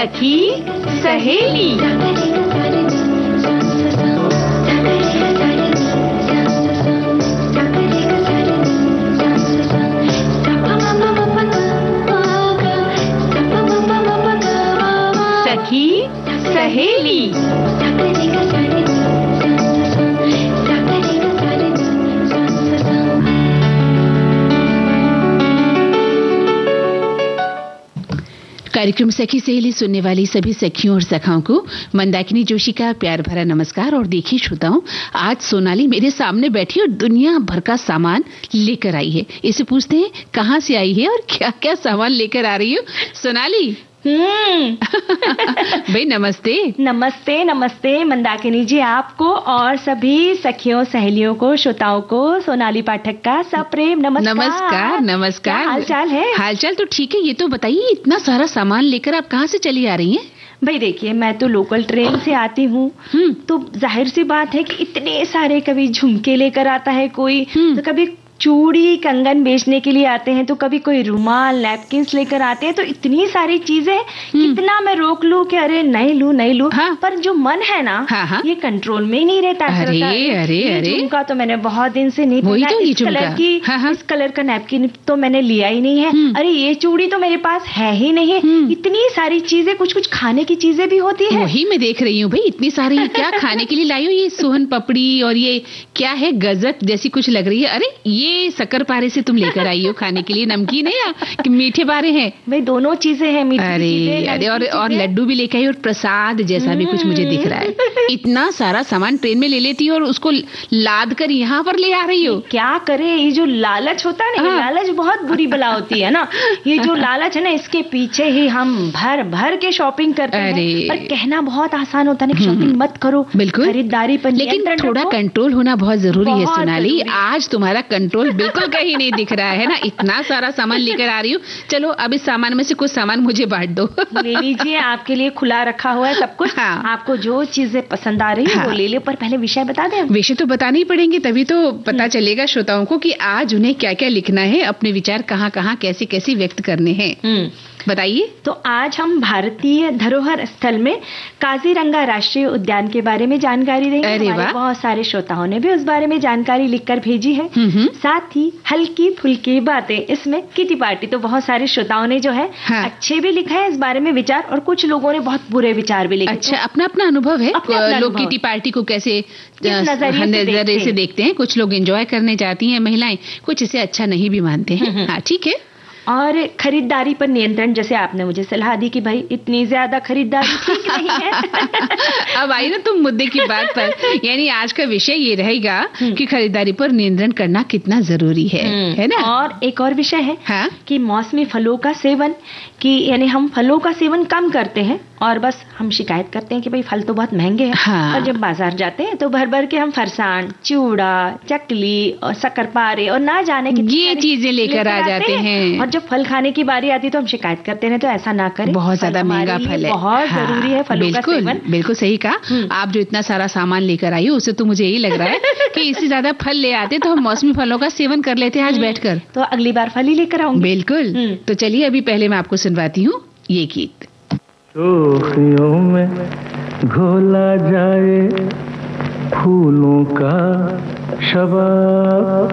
सखी सहेली। सखी सहेली। कार्यक्रम सखी सहेली सुनने वाली सभी सखियों और सखाओं को मंदाकिनी जोशी का प्यार भरा नमस्कार। और देखिए श्रोताओं, आज सोनाली मेरे सामने बैठी और दुनिया भर का सामान लेकर आई है। इसे पूछते हैं कहाँ से आई है और क्या क्या सामान लेकर आ रही हो सोनाली। भाई नमस्ते। नमस्ते नमस्ते मंदाकिनी जी, आपको और सभी सखियों सहेलियों को, श्रोताओं को सोनाली पाठक का सप्रेम नमस्कार। नमस्कार नमस्कार। हाल चाल है? हालचाल तो ठीक है। ये तो बताइए, इतना सारा सामान लेकर आप कहाँ से चली आ रही हैं? भाई देखिए, मैं तो लोकल ट्रेन से आती हूँ, तो जाहिर सी बात है कि इतने सारे, कभी झुमके लेकर आता है कोई, तो कभी चूड़ी कंगन बेचने के लिए आते हैं, तो कभी कोई रुमाल नैपकिन्स लेकर आते हैं। तो इतनी सारी चीजें, कितना मैं रोक लूं कि अरे नहीं लूं नहीं लूं, पर जो मन है ना, ये कंट्रोल में ही नहीं रहता। अरे झुमका तो मैंने बहुत दिन से नहीं पहना। इस कलर का नैपकिन तो मैंने लिया ही नहीं है। अरे ये चूड़ी तो मेरे पास है ही नहीं है। इतनी सारी चीजें, कुछ कुछ खाने की चीजें भी होती है। वही मैं देख रही हूँ भाई, इतनी सारी क्या खाने के लिए लाई हो? ये सोहन पपड़ी और ये क्या है, गजक जैसी कुछ लग रही है। अरे ये शक्कर पारे से तुम लेकर आई हो खाने के लिए? नमकीन है या कि मीठे पारे हैं? भाई दोनों चीजें हैं, मीठी चीजें। अरे और लड्डू भी लेकर आई और प्रसाद जैसा भी कुछ मुझे दिख रहा है। इतना सारा सामान ट्रेन में ले लेती हो और उसको लाद कर यहाँ पर ले आ रही हो। क्या करे, ये जो लालच होता है ना, लालच बहुत बुरी बला होती है ना। ये जो लालच है ना, इसके पीछे ही हम भर भर के शॉपिंग करते हैं। पर कहना बहुत आसान होता है ना, शॉपिंग मत करो, बिल्कुल खरीदारी पर, लेकिन थोड़ा कंट्रोल होना बहुत जरूरी है सोनाली। आज तुम्हारा कंट्रोल बिल्कुल कहीं नहीं दिख रहा है ना। इतना सारा सामान लेकर आ रही हूँ। चलो अब इस सामान में से कुछ सामान मुझे बांट दो। ले लीजिए, आपके लिए खुला रखा हुआ है सब कुछ। आपको जो चीजें पसंद आ रही है वो ले लो। पर पहले विषय बता दें। विषय तो बताने ही पड़ेंगे, तभी तो पता चलेगा श्रोताओं को कि आज उन्हें क्या क्या लिखना है, अपने विचार कहाँ कहाँ कैसे कैसे व्यक्त करने हैं। बताइए। तो आज हम भारतीय धरोहर स्थल में काजीरंगा राष्ट्रीय उद्यान के बारे में जानकारी देंगे। हमारे बहुत सारे श्रोताओं ने भी उस बारे में जानकारी लिखकर भेजी है। साथ ही हल्की फुल्की बातें, इसमें किटी पार्टी। तो बहुत सारे श्रोताओं ने जो है अच्छे भी लिखा है इस बारे में विचार, और कुछ लोगों ने बहुत बुरे विचार भी लिखे। अच्छा, अपना अपना अनुभव है। लोग किटी पार्टी को कैसे नजरिए से देखते हैं। कुछ लोग एंजॉय करने जाती हैं महिलाएं, कुछ इसे अच्छा नहीं भी मानते हैं। हाँ ठीक है। और खरीदारी पर नियंत्रण, जैसे आपने मुझे सलाह दी कि भाई इतनी ज्यादा खरीदारी ठीक नहीं है। अब आई ना तुम मुद्दे की बात पर। यानी आज का विषय ये रहेगा कि खरीदारी पर नियंत्रण करना कितना जरूरी है ना। और एक और विषय है कि मौसमी फलों का सेवन, कि यानी हम फलों का सेवन कम करते हैं और बस हम शिकायत करते हैं कि भाई फल तो बहुत महंगे हैं। और जब बाजार जाते हैं तो भर भर के हम फरसान, चूड़ा, चकली और शक्करपारे और ना जाने की ये चीजें लेकर आ जाते हैं। और जब फल खाने की बारी आती है तो हम शिकायत करते हैं। तो ऐसा ना करें, बहुत ज्यादा महंगा फल है, बहुत जरूरी है फलों का सेवन। बिल्कुल सही कहा। आप जो इतना सारा सामान लेकर आई हो, उससे तो मुझे यही लग रहा है कि इससे ज्यादा फल ले आते तो हम मौसमी फलों का सेवन कर लेते हैं आज बैठकर। तो अगली बार फल ही लेकर आऊंगी। बिल्कुल। तो चलिए अभी पहले मैं आपको सुनवाती हूँ ये गीत। शोखियों में घोला जाए फूलों का शबाब,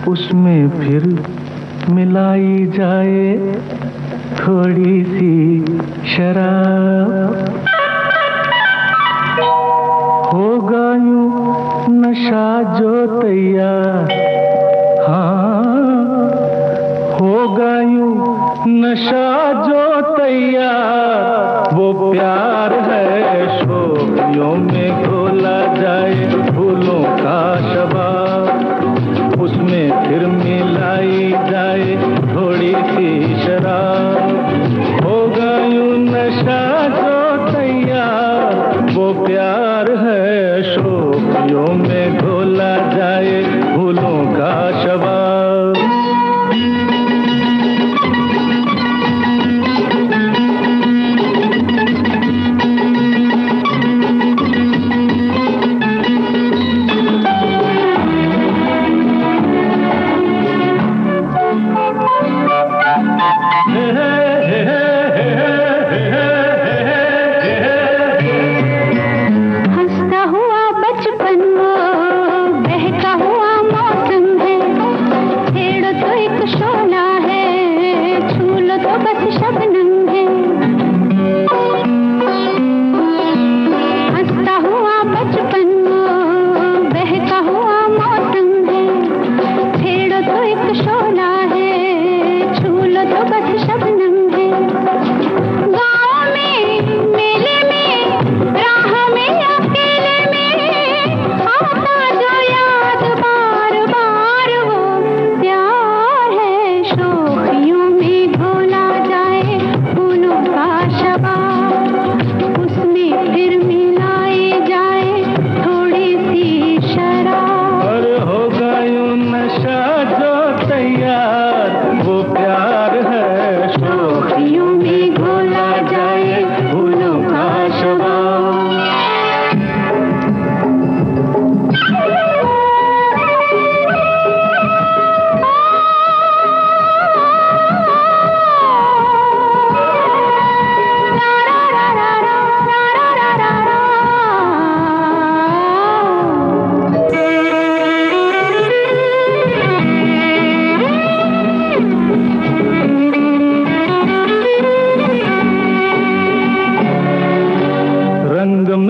उसमें फिर मिलाई जाए थोड़ी सी शराब, होगा यूं नशा जो तैयार, हाँ होगा यूं नशा जो तैयार, वो प्यार है शोखियों में घोला जाए फूलों का शबाब, उसमें फिर मिलाई जाए थोड़ी सी शराब, होगा यूं नशा जो तैयार, वो प्यार है शोखियों में घोला जाए फूलों का शबाब।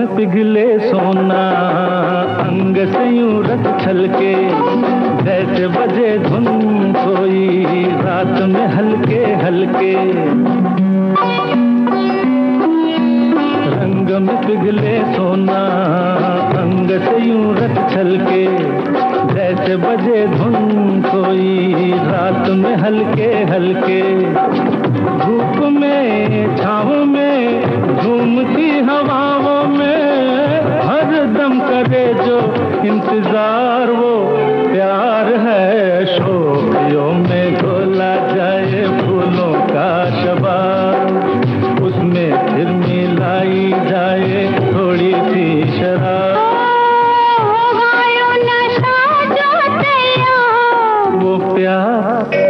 में पिघले सोना, अंग से यूं रत छलके, जैसे बजे धुन कोई रात में हल्के हल्के। रंग में पिघले सोना, अंग से यूं रत छलके, जैसे बजे धुन कोई रात में हल्के हल्के। धूप में छाँव में झूमती हवाओं में, हर दम करे जो इंतजार वो प्यार है। शोखियों में घोला जाए फूलों का शबाब, उसमें फिर मिलाई जाए थोड़ी सी शराब। वो प्यार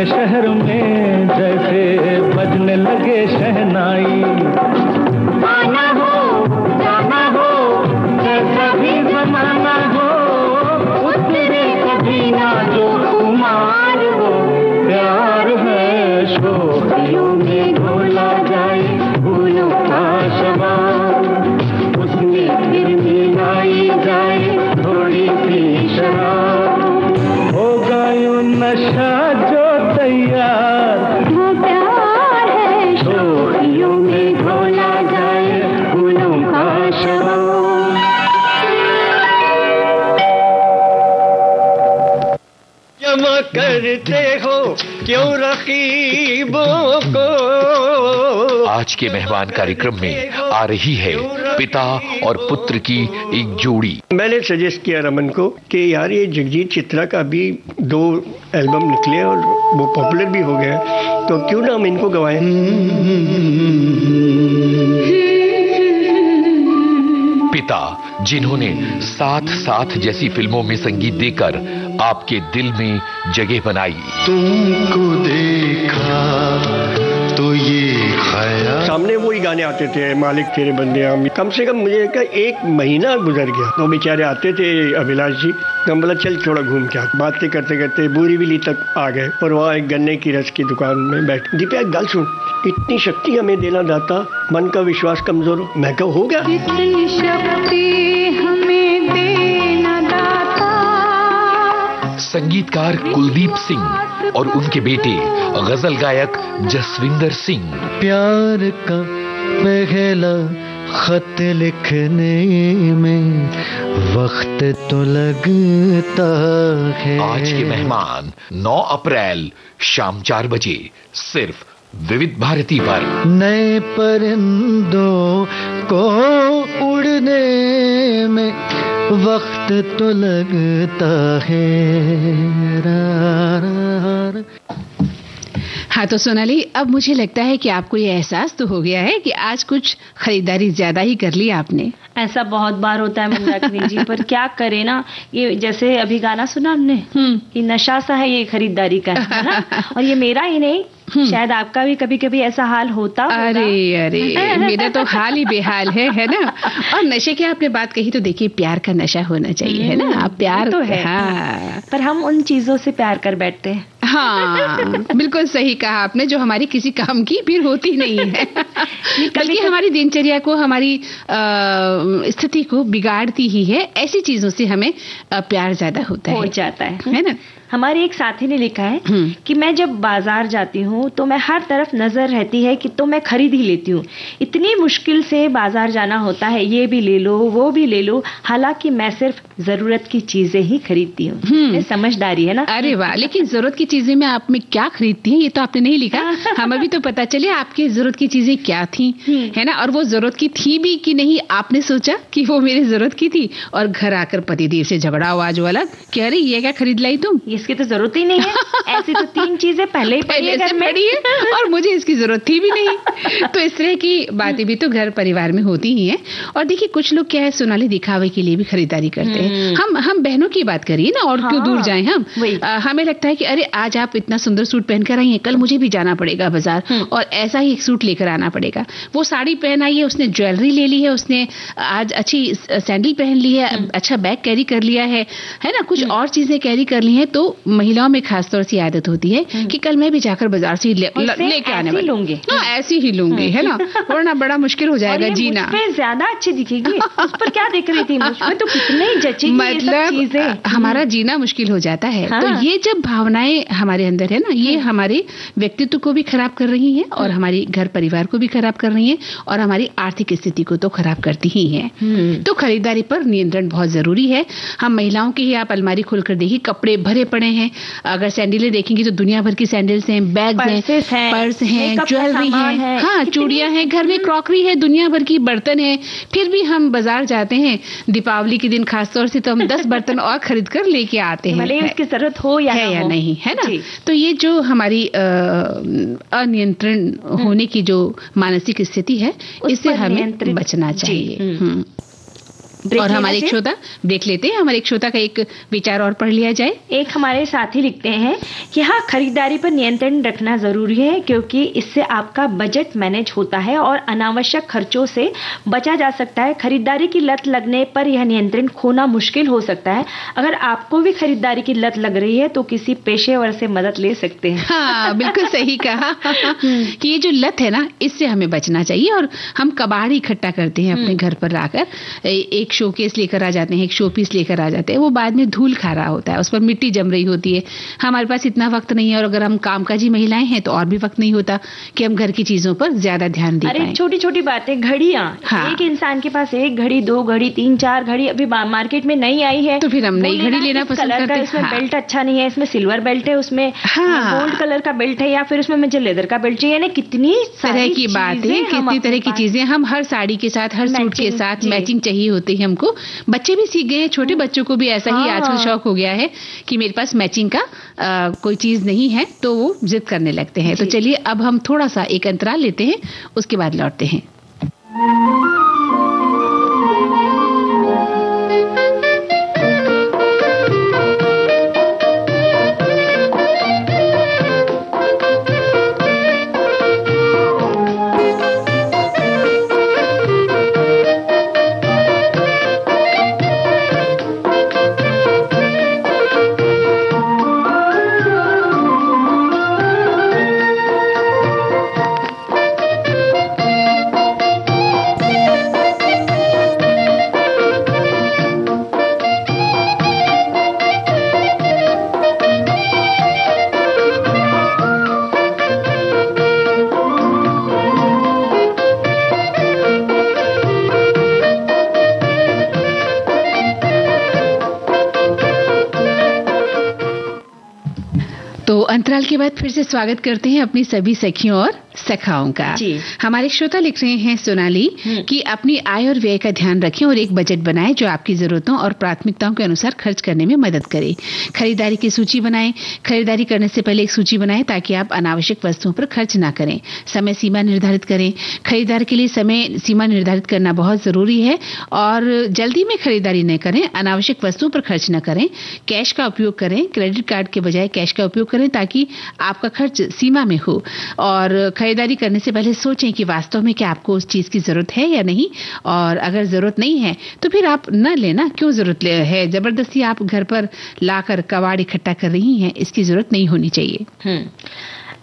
शहर में जैसे बजने लगे शहनाई। आना हो जाना हो जैसा भी जमाना हो, उतरे कभी ना जो कुमार हो प्यार है। शोखियों में घोला जाए फूलों का शबाब, उसमें फिर मिलाई जाए थोड़ी सी शराब। होगा यूं नशा जो तैयार, वो प्यार है। शोखियों में घोला जाए फूलों का शबाब। जमा करते हो क्यों रकीबों को। आज के मेहमान कार्यक्रम में आ रही है पिता और पुत्र की एक जोड़ी। मैंने सजेस्ट किया रमन को कि यार ये जगजीत चित्रा का भी 2 एल्बम निकले और वो पॉपुलर भी हो गया, तो क्यों ना हम इनको गवाएं। पिता जिन्होंने साथ साथ जैसी फिल्मों में संगीत देकर आपके दिल में जगह बनाई। तुमको देखा तो ये ख्याल। सामने वही गाने आते थे, मालिक तेरे बंदे हम। कम से कम मुझे 1 महीना गुजर गया। तो बेचारे आते थे अभिलाष जी, तो हम बोला चल थोड़ा घूम के। बातें करते करते बोरीवली तक आ गए और वहाँ एक गन्ने की रस की दुकान में बैठ। दीपा एक गल सुन, इतनी शक्ति हमें देना दाता, मन का विश्वास कमजोर हो। मैं कहा हो गया। इतनी शक्ति हमें देना दाता। संगीतकार कुलदीप सिंह और उनके बेटे गजल गायक जसविंदर सिंह। प्यार का पहला खत लिखने में वक्त तो लगता है। आज के मेहमान 9 अप्रैल शाम 4 बजे सिर्फ विविध भारती पर। नए परिंदों को उड़ने में वक्त तो लगता है। हाँ तो सोनाली, अब मुझे लगता है कि आपको ये एहसास तो हो गया है कि आज कुछ खरीदारी ज्यादा ही कर ली आपने। ऐसा बहुत बार होता है मंदाकिनी जी, पर क्या करे ना, ये जैसे अभी गाना सुना हमने, ये नशा सा है ये खरीदारी का, है ना। और ये मेरा ही नहीं, शायद आपका भी कभी कभी ऐसा हाल होता होगा। अरे मेरा तो हाल ही बेहाल है ना। और नशे की आपने बात कही तो देखिए, प्यार का नशा होना चाहिए, है ना। आप प्यार तो है, हाँ। पर हम उन चीजों से प्यार कर बैठते हैं। हाँ बिल्कुल सही कहा आपने, जो हमारी किसी काम की फिर होती नहीं है, बल्कि हमारी दिनचर्या को, हमारी स्थिति को बिगाड़ती ही है। ऐसी चीजों से हमें प्यार ज्यादा होता हो जाता है ना। हमारे एक साथी ने लिखा है कि मैं जब बाजार जाती हूँ तो मैं हर तरफ नजर रहती है कि तो मैं खरीद ही लेती हूँ। इतनी मुश्किल से बाजार जाना होता है, ये भी ले लो वो भी ले लो, हालांकि मैं सिर्फ जरूरत की चीजें ही खरीदती हूँ। समझदारी है ना। अरे वाह, लेकिन जरूरत की चीजें चीजें में आप में क्या खरीदती हैं ये तो आपने नहीं लिखा, हमें भी तो पता चले आपकी जरूरत की चीजें क्या थी, है ना, और वो जरूरत की थी भी कि नहीं, आपने सोचा कि वो मेरी जरूरत की थी और घर आकर पतिदेव से झगड़ा हुआ आज वाला कि अरे ये क्या खरीद लाई तुम, इसकी तो जरूरत ही नहीं है, ऐसी तो 3 चीजें पहले ही पड़ी है और मुझे इसकी जरूरत थी भी नहीं। तो इस तरह की बातें भी तो घर परिवार में होती ही है। और देखिए कुछ लोग क्या है सोनाली दिखावे के लिए भी खरीदारी करते हैं। हम बहनों की बात करिए ना, और क्यों दूर जाएं हम, हमें लगता है कि अरे आज आप इतना सुंदर सूट पहनकर आई हैं, कल मुझे भी जाना पड़ेगा बाजार और ऐसा ही एक सूट लेकर आना पड़ेगा। वो साड़ी पहन आई है, उसने ज्वेलरी ले ली है, उसने आज अच्छी सैंडल पहन ली है, अच्छा बैग कैरी कर लिया है ना, कुछ और चीजें कैरी कर ली हैं। तो महिलाओं में खासतौर से आदत होती है कि कल मैं भी जाकर बाजार से लेके आने वाली लूंगी, ऐसी ही लूंगी, है ना, वरना बड़ा मुश्किल हो जाएगा जीना। ज्यादा अच्छी दिखेगी, उस पर क्या देख रही थी, मुझमें तो कितने जचेगी, मतलब हमारा जीना मुश्किल हो जाता है। तो ये जब भावनाएं हमारे अंदर है ना, ये हमारे व्यक्तित्व को भी खराब कर रही हैं और हमारी घर परिवार को भी खराब कर रही हैं और हमारी आर्थिक स्थिति को तो खराब करती ही हैं। तो खरीदारी पर नियंत्रण बहुत जरूरी है। हम महिलाओं की ही आप अलमारी खोलकर देखिए, कपड़े भरे पड़े हैं। अगर सैंडलें देखेंगी तो दुनिया भर की सैंडल्स हैं, बैग्स हैं, पर्स हैं, ज्वेलरी है, हाँ चूड़ियां हैं, घर में क्रॉकरी है, दुनिया भर की बर्तन है। फिर भी हम बाजार जाते हैं दीपावली के दिन खासतौर से, तो हम 10 बर्तन और खरीद कर लेके आते हैं, भले उसकी जरूरत हो या नहीं, है ना। तो ये जो हमारी अनियंत्रण होने की जो मानसिक स्थिति है, इससे हमें बचना चाहिए। और हमारे एक श्रोता देख लेते हैं, हमारे एक श्रोता का एक विचार और पढ़ लिया जाए। एक हमारे साथी लिखते हैं कि हाँ, खरीदारी पर नियंत्रण रखना जरूरी है क्योंकि इससे आपका बजट मैनेज होता है और अनावश्यक खर्चों से बचा जा सकता है। खरीदारी की लत लगने पर यह नियंत्रण खोना मुश्किल हो सकता है। अगर आपको भी खरीदारी की लत लग रही है तो किसी पेशेवर से मदद ले सकते हैं। हाँ, बिल्कुल सही कहा कि ये जो लत है ना, इससे हमें बचना चाहिए। और हम कबाड़ इकट्ठा करते हैं अपने घर पर लाकर, एक शोकेस लेकर आ जाते हैं, एक शोपीस लेकर आ जाते हैं, वो बाद में धूल खा रहा होता है, उस पर मिट्टी जम रही होती है। हमारे पास इतना वक्त नहीं है, और अगर हम कामकाजी महिलाएं हैं तो और भी वक्त नहीं होता कि हम घर की चीजों पर ज्यादा ध्यान दें। अरे छोटी छोटी बातें, घड़ियां, एक इंसान के पास 1 घड़ी, 2 घड़ी, 3, 4 घड़ी अभी मार्केट में नई आई है, तो फिर हम नई घड़ी लेना पसंद करते हैं। इसमें बेल्ट अच्छा नहीं है, इसमें सिल्वर बेल्ट है, उसमें गोल्ड कलर का बेल्ट है, या फिर उसमें मुझे लेदर का बेल्ट चाहिए। कितनी तरह की बातें, कितनी तरह की चीजें, हम हर साड़ी के साथ, हर सूट के साथ मैचिंग चाहिए होती है हमको। बच्चे भी सीख गए हैं, छोटे बच्चों को भी ऐसा ही आजकल शौक हो गया है कि मेरे पास मैचिंग का कोई चीज नहीं है, तो वो जिद करने लगते हैं। तो चलिए अब हम थोड़ा सा एक अंतराल लेते हैं, उसके बाद लौटते हैं। अंतराल के बाद फिर से स्वागत करते हैं अपनी सभी सखियों और सखाओं का। हमारे श्रोता लिख रहे हैं सोनाली कि अपनी आय और व्यय का ध्यान रखें और एक बजट बनाएं जो आपकी जरूरतों और प्राथमिकताओं के अनुसार खर्च करने में मदद करे। खरीदारी की सूची बनाएं। खरीदारी करने से पहले एक सूची बनाएं ताकि आप अनावश्यक वस्तुओं पर खर्च ना करें। समय सीमा निर्धारित करें। खरीदारी के लिए समय सीमा निर्धारित करना बहुत जरूरी है और जल्दी में खरीदारी न करें। अनावश्यक वस्तुओं पर खर्च न करें। कैश का उपयोग करें। क्रेडिट कार्ड के बजाय कैश का उपयोग करें ताकि आपका खर्च सीमा में हो। और खरीदारी करने से पहले सोचें कि वास्तव में क्या आपको उस चीज की जरूरत है या नहीं, और अगर जरूरत नहीं है तो फिर आप न लेना। क्यों जरूरत है? जबरदस्ती आप घर पर लाकर कबाड़ इकट्ठा कर रही हैं, इसकी जरूरत नहीं होनी चाहिए।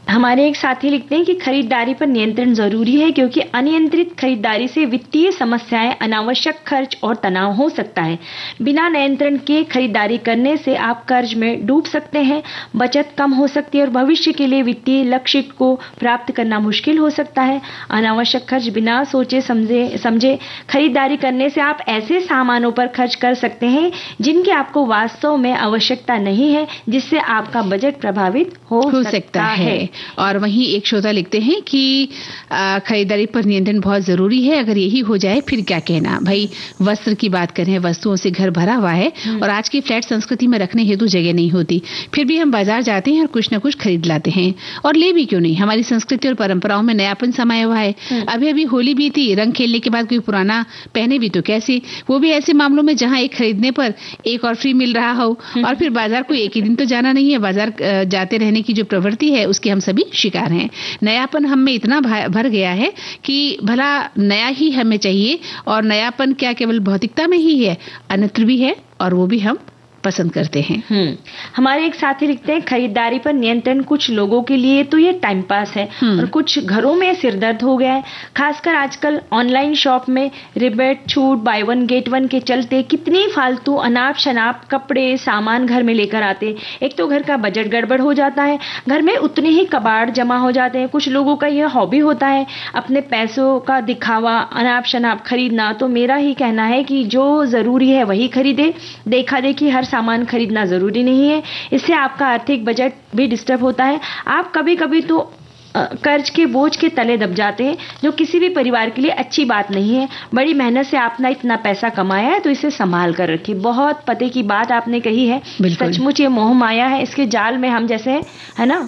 हमारे एक साथी लिखते हैं कि खरीदारी पर नियंत्रण जरूरी है, क्योंकि अनियंत्रित खरीदारी से वित्तीय समस्याएं, अनावश्यक खर्च और तनाव हो सकता है। बिना नियंत्रण के खरीदारी करने से आप कर्ज में डूब सकते हैं, बचत कम हो सकती है और भविष्य के लिए वित्तीय लक्ष्य को प्राप्त करना मुश्किल हो सकता है। अनावश्यक खर्च, बिना सोचे समझे खरीदारी करने से आप ऐसे सामानों पर खर्च कर सकते हैं जिनकी आपको वास्तव में आवश्यकता नहीं है, जिससे आपका बजट प्रभावित हो सकता है। और वहीं एक श्रोता लिखते हैं कि खरीदारी पर नियंत्रण बहुत जरूरी है, अगर यही हो जाए फिर क्या कहना। भाई वस्त्र की बात करें, वस्तुओं से घर भरा हुआ है और आज की फ्लैट संस्कृति में रखने हेतु जगह नहीं होती, फिर भी हम बाजार जाते हैं और कुछ न कुछ खरीद लाते हैं। और ले भी क्यों नहीं, हमारी संस्कृति और परंपराओं में नयापन समाया हुआ है। अभी अभी होली भी थी, रंग खेलने के बाद कोई पुराना पहने भी तो कैसे, वो भी ऐसे मामलों में जहां एक खरीदने पर एक और फ्री मिल रहा हो। और फिर बाजार को एक ही दिन तो जाना नहीं है, बाजार जाते रहने की जो प्रवृत्ति है उसके हम सभी शिकार हैं। नयापन हम में इतना भर गया है कि भला नया ही हमें चाहिए, और नयापन क्या केवल भौतिकता में ही है, अन्यत्र भी है, और वो भी हम पसंद करते हैं। हमारे एक साथी लिखते हैं खरीदारी पर नियंत्रण कुछ लोगों के लिए तो ये टाइम पास है और कुछ घरों में सिरदर्द हो गया है। खासकर आजकल ऑनलाइन शॉप में रिबेट, छूट, बाय वन गेट वन के चलते कितनी फालतू अनाप शनाप कपड़े, सामान घर में लेकर आते। एक तो घर का बजट गड़बड़ हो जाता है, घर में उतने ही कबाड़ जमा हो जाते हैं। कुछ लोगों का यह हॉबी होता है अपने पैसों का दिखावा, अनाप शनाप खरीदना। तो मेरा ही कहना है कि जो जरूरी है वही खरीदे, देखा देखी हर सामान खरीदना जरूरी नहीं है। इससे आपका आर्थिक बजट भी डिस्टर्ब होता है। आप कभी कभी तो कर्ज के बोझ के तले दब जाते हैं, जो किसी भी परिवार के लिए अच्छी बात नहीं है। बड़ी मेहनत से आपने इतना पैसा कमाया है तो इसे संभाल कर रखिए। बहुत पते की बात आपने कही है। सचमुच ये मोह माया है, इसके जाल में हम जैसे है ना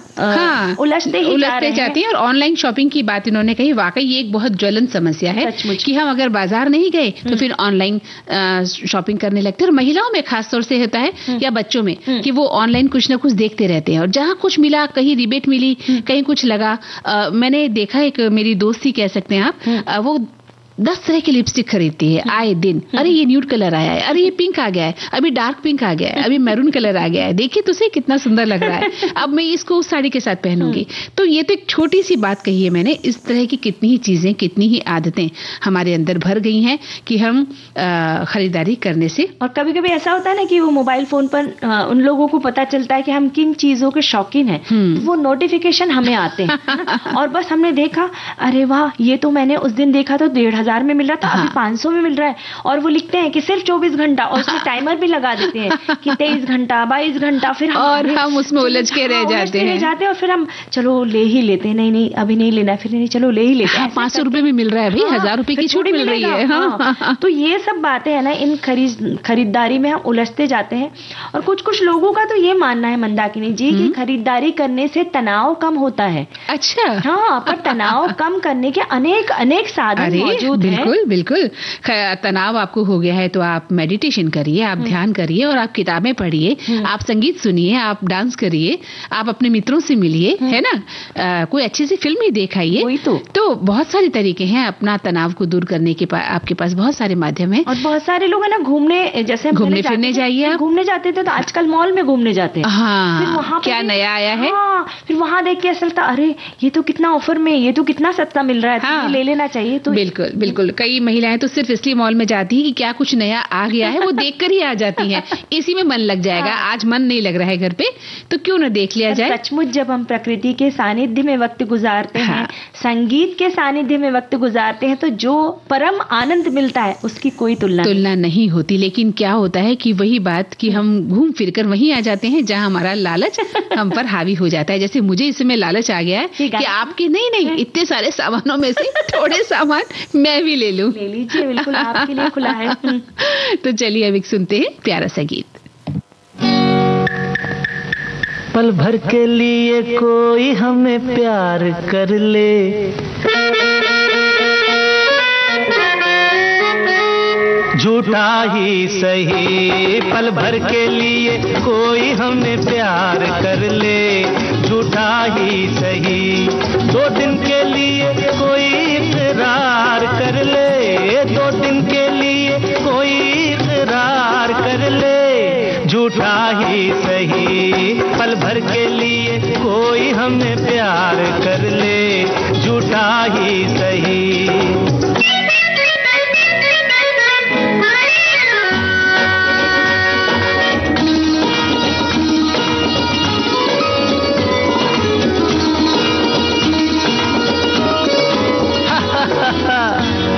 उलझते जाते हैं। और ऑनलाइन शॉपिंग की बात इन्होंने कही, वाकई ये एक बहुत ज्वलंत समस्या है कि हम अगर बाजार नहीं गए तो फिर ऑनलाइन शॉपिंग करने लगते हैं। और महिलाओं में खासतौर से होता है या बच्चों में कि वो ऑनलाइन कुछ न कुछ देखते रहते हैं, और जहां कुछ मिला, कहीं रिबेट मिली, कहीं कुछ लगा। मैंने देखा, एक मेरी दोस्त ही कह सकते हैं आप, वो 10 तरह की लिपस्टिक खरीदती है आए दिन। अरे ये न्यूड कलर आया है, अरे ये पिंक आ गया है, अभी डार्क पिंक आ गया है, अभी मैरून कलर आ गया है, देखिए तो सही कितना सुंदर लग रहा है, अब मैं इसको उस साड़ी के साथ पहनूंगी। तो ये तो एक छोटी सी बात कही है मैंने। इस तरह की कितनी ही चीजें, कितनी ही आदतें हमारे अंदर भर गई हैं कि हम खरीदारी करने से। और कभी कभी ऐसा होता है ना कि वो मोबाइल फोन पर उन लोगों को पता चलता है कि हम किन चीजों के शौकीन हैं, तो वो नोटिफिकेशन हमें आते हैं और बस हमने देखा, अरे वाह ये तो मैंने उस दिन देखा तो 1500 में मिल रहा था, अभी 500 में मिल रहा है। और वो लिखते हैं कि सिर्फ 24 घंटा, और उसमें टाइमर भी लगा देते हैं कि 23 घंटा 22 घंटा। फिर हम उसमें उलझ के रह जाते हैं और फिर हम चलो ले ही लेते हैं, नहीं अभी नहीं लेना, फिर नहीं चलो ले ही लेते हैं। 500 रुपए में मिल रहा है भाई, 1000 रुपए की छूट मिल रही है। तो ये सब बातें है ना, इन खरीदारी में हम उलझते जाते हैं। और कुछ लोगों का तो ये मानना है मंदाकिनी जी कि खरीदारी करने से तनाव कम होता है। अच्छा, हाँ, पर तनाव कम करने के अनेक साधन मौजूद हैं। बिल्कुल। तनाव आपको हो गया है तो आप मेडिटेशन करिए, आप ध्यान करिए, और आप किताबें पढ़िए, आप संगीत सुनिए, आप डांस करिए, आप अपने मित्रों से मिलिए, है ना, कोई अच्छी सी फिल्म ही देखाइए। तो बहुत सारे तरीके हैं अपना तनाव को दूर करने के। आपके पास बहुत सारे माध्यम हैं। और बहुत सारे लोग है ना घूमने, जैसे घूमने फिरने जाइए, घूमने जाते थे तो आजकल मॉल में घूमने जाते हैं। हाँ, वहाँ क्या नया आया है, फिर वहाँ देख के ऐसा लगता अरे ये तो कितना ऑफर में, ये तो कितना सस्ता मिल रहा है, तो ले लेना चाहिए। तो बिल्कुल कई महिलाएं तो सिर्फ इसलिए मॉल में जाती है कि क्या कुछ नया आ गया है, वो देखकर ही आ जाती हैं। इसी में मन लग जाएगा, आज मन नहीं लग रहा है घर पे तो क्यों न देख लिया जाए। सचमुच जब हम प्रकृति के सानिध्य में वक्त गुजारते हैं, संगीत के सानिध्य में वक्त गुजारते हैं, तो जो परम आनंद मिलता है उसकी कोई तुलना नहीं होती। लेकिन क्या होता है कि वही बात कि हम घूम फिर कर वहीं आ जाते हैं जहां हमारा लालच हम पर हावी हो जाता है। जैसे मुझे इस समय लालच आ गया है कि आपके नहीं इतने सारे सामानों में से थोड़े सामान मैं भी ले लूं। ले लीजिए, बिल्कुल आपके लिए खुला है। तो चलिए अब एक सुनते हैं प्यारा सा गीत। पल भर के लिए कोई हमें प्यार कर ले, झूठा ही सही, पल भर के लिए कोई हमें प्यार कर ले, झूठा ही सही। 2 दिन के लिए कोई इकरार कर ले, 2 दिन के लिए कोई इकरार कर ले, झूठा ही सही, पल भर के लिए कोई हमें प्यार कर ले, झूठा ही सही।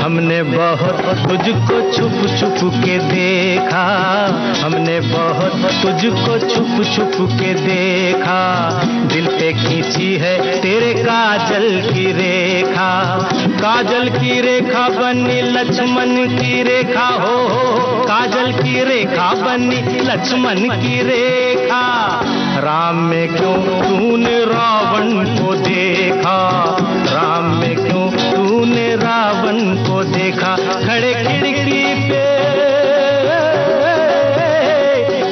हमने बहुत तुझको छुप छुप के देखा, हमने बहुत तुझको छुप छुप के देखा, दिल पे खींची है तेरे काजल की रेखा, काजल की रेखा बनी लक्ष्मण की रेखा, हो काजल की रेखा बनी लक्ष्मण की रेखा। राम में क्यों तूने रावण को देखा, राम में क्यों तूने रावण को देखा, खड़े खिड़की पे,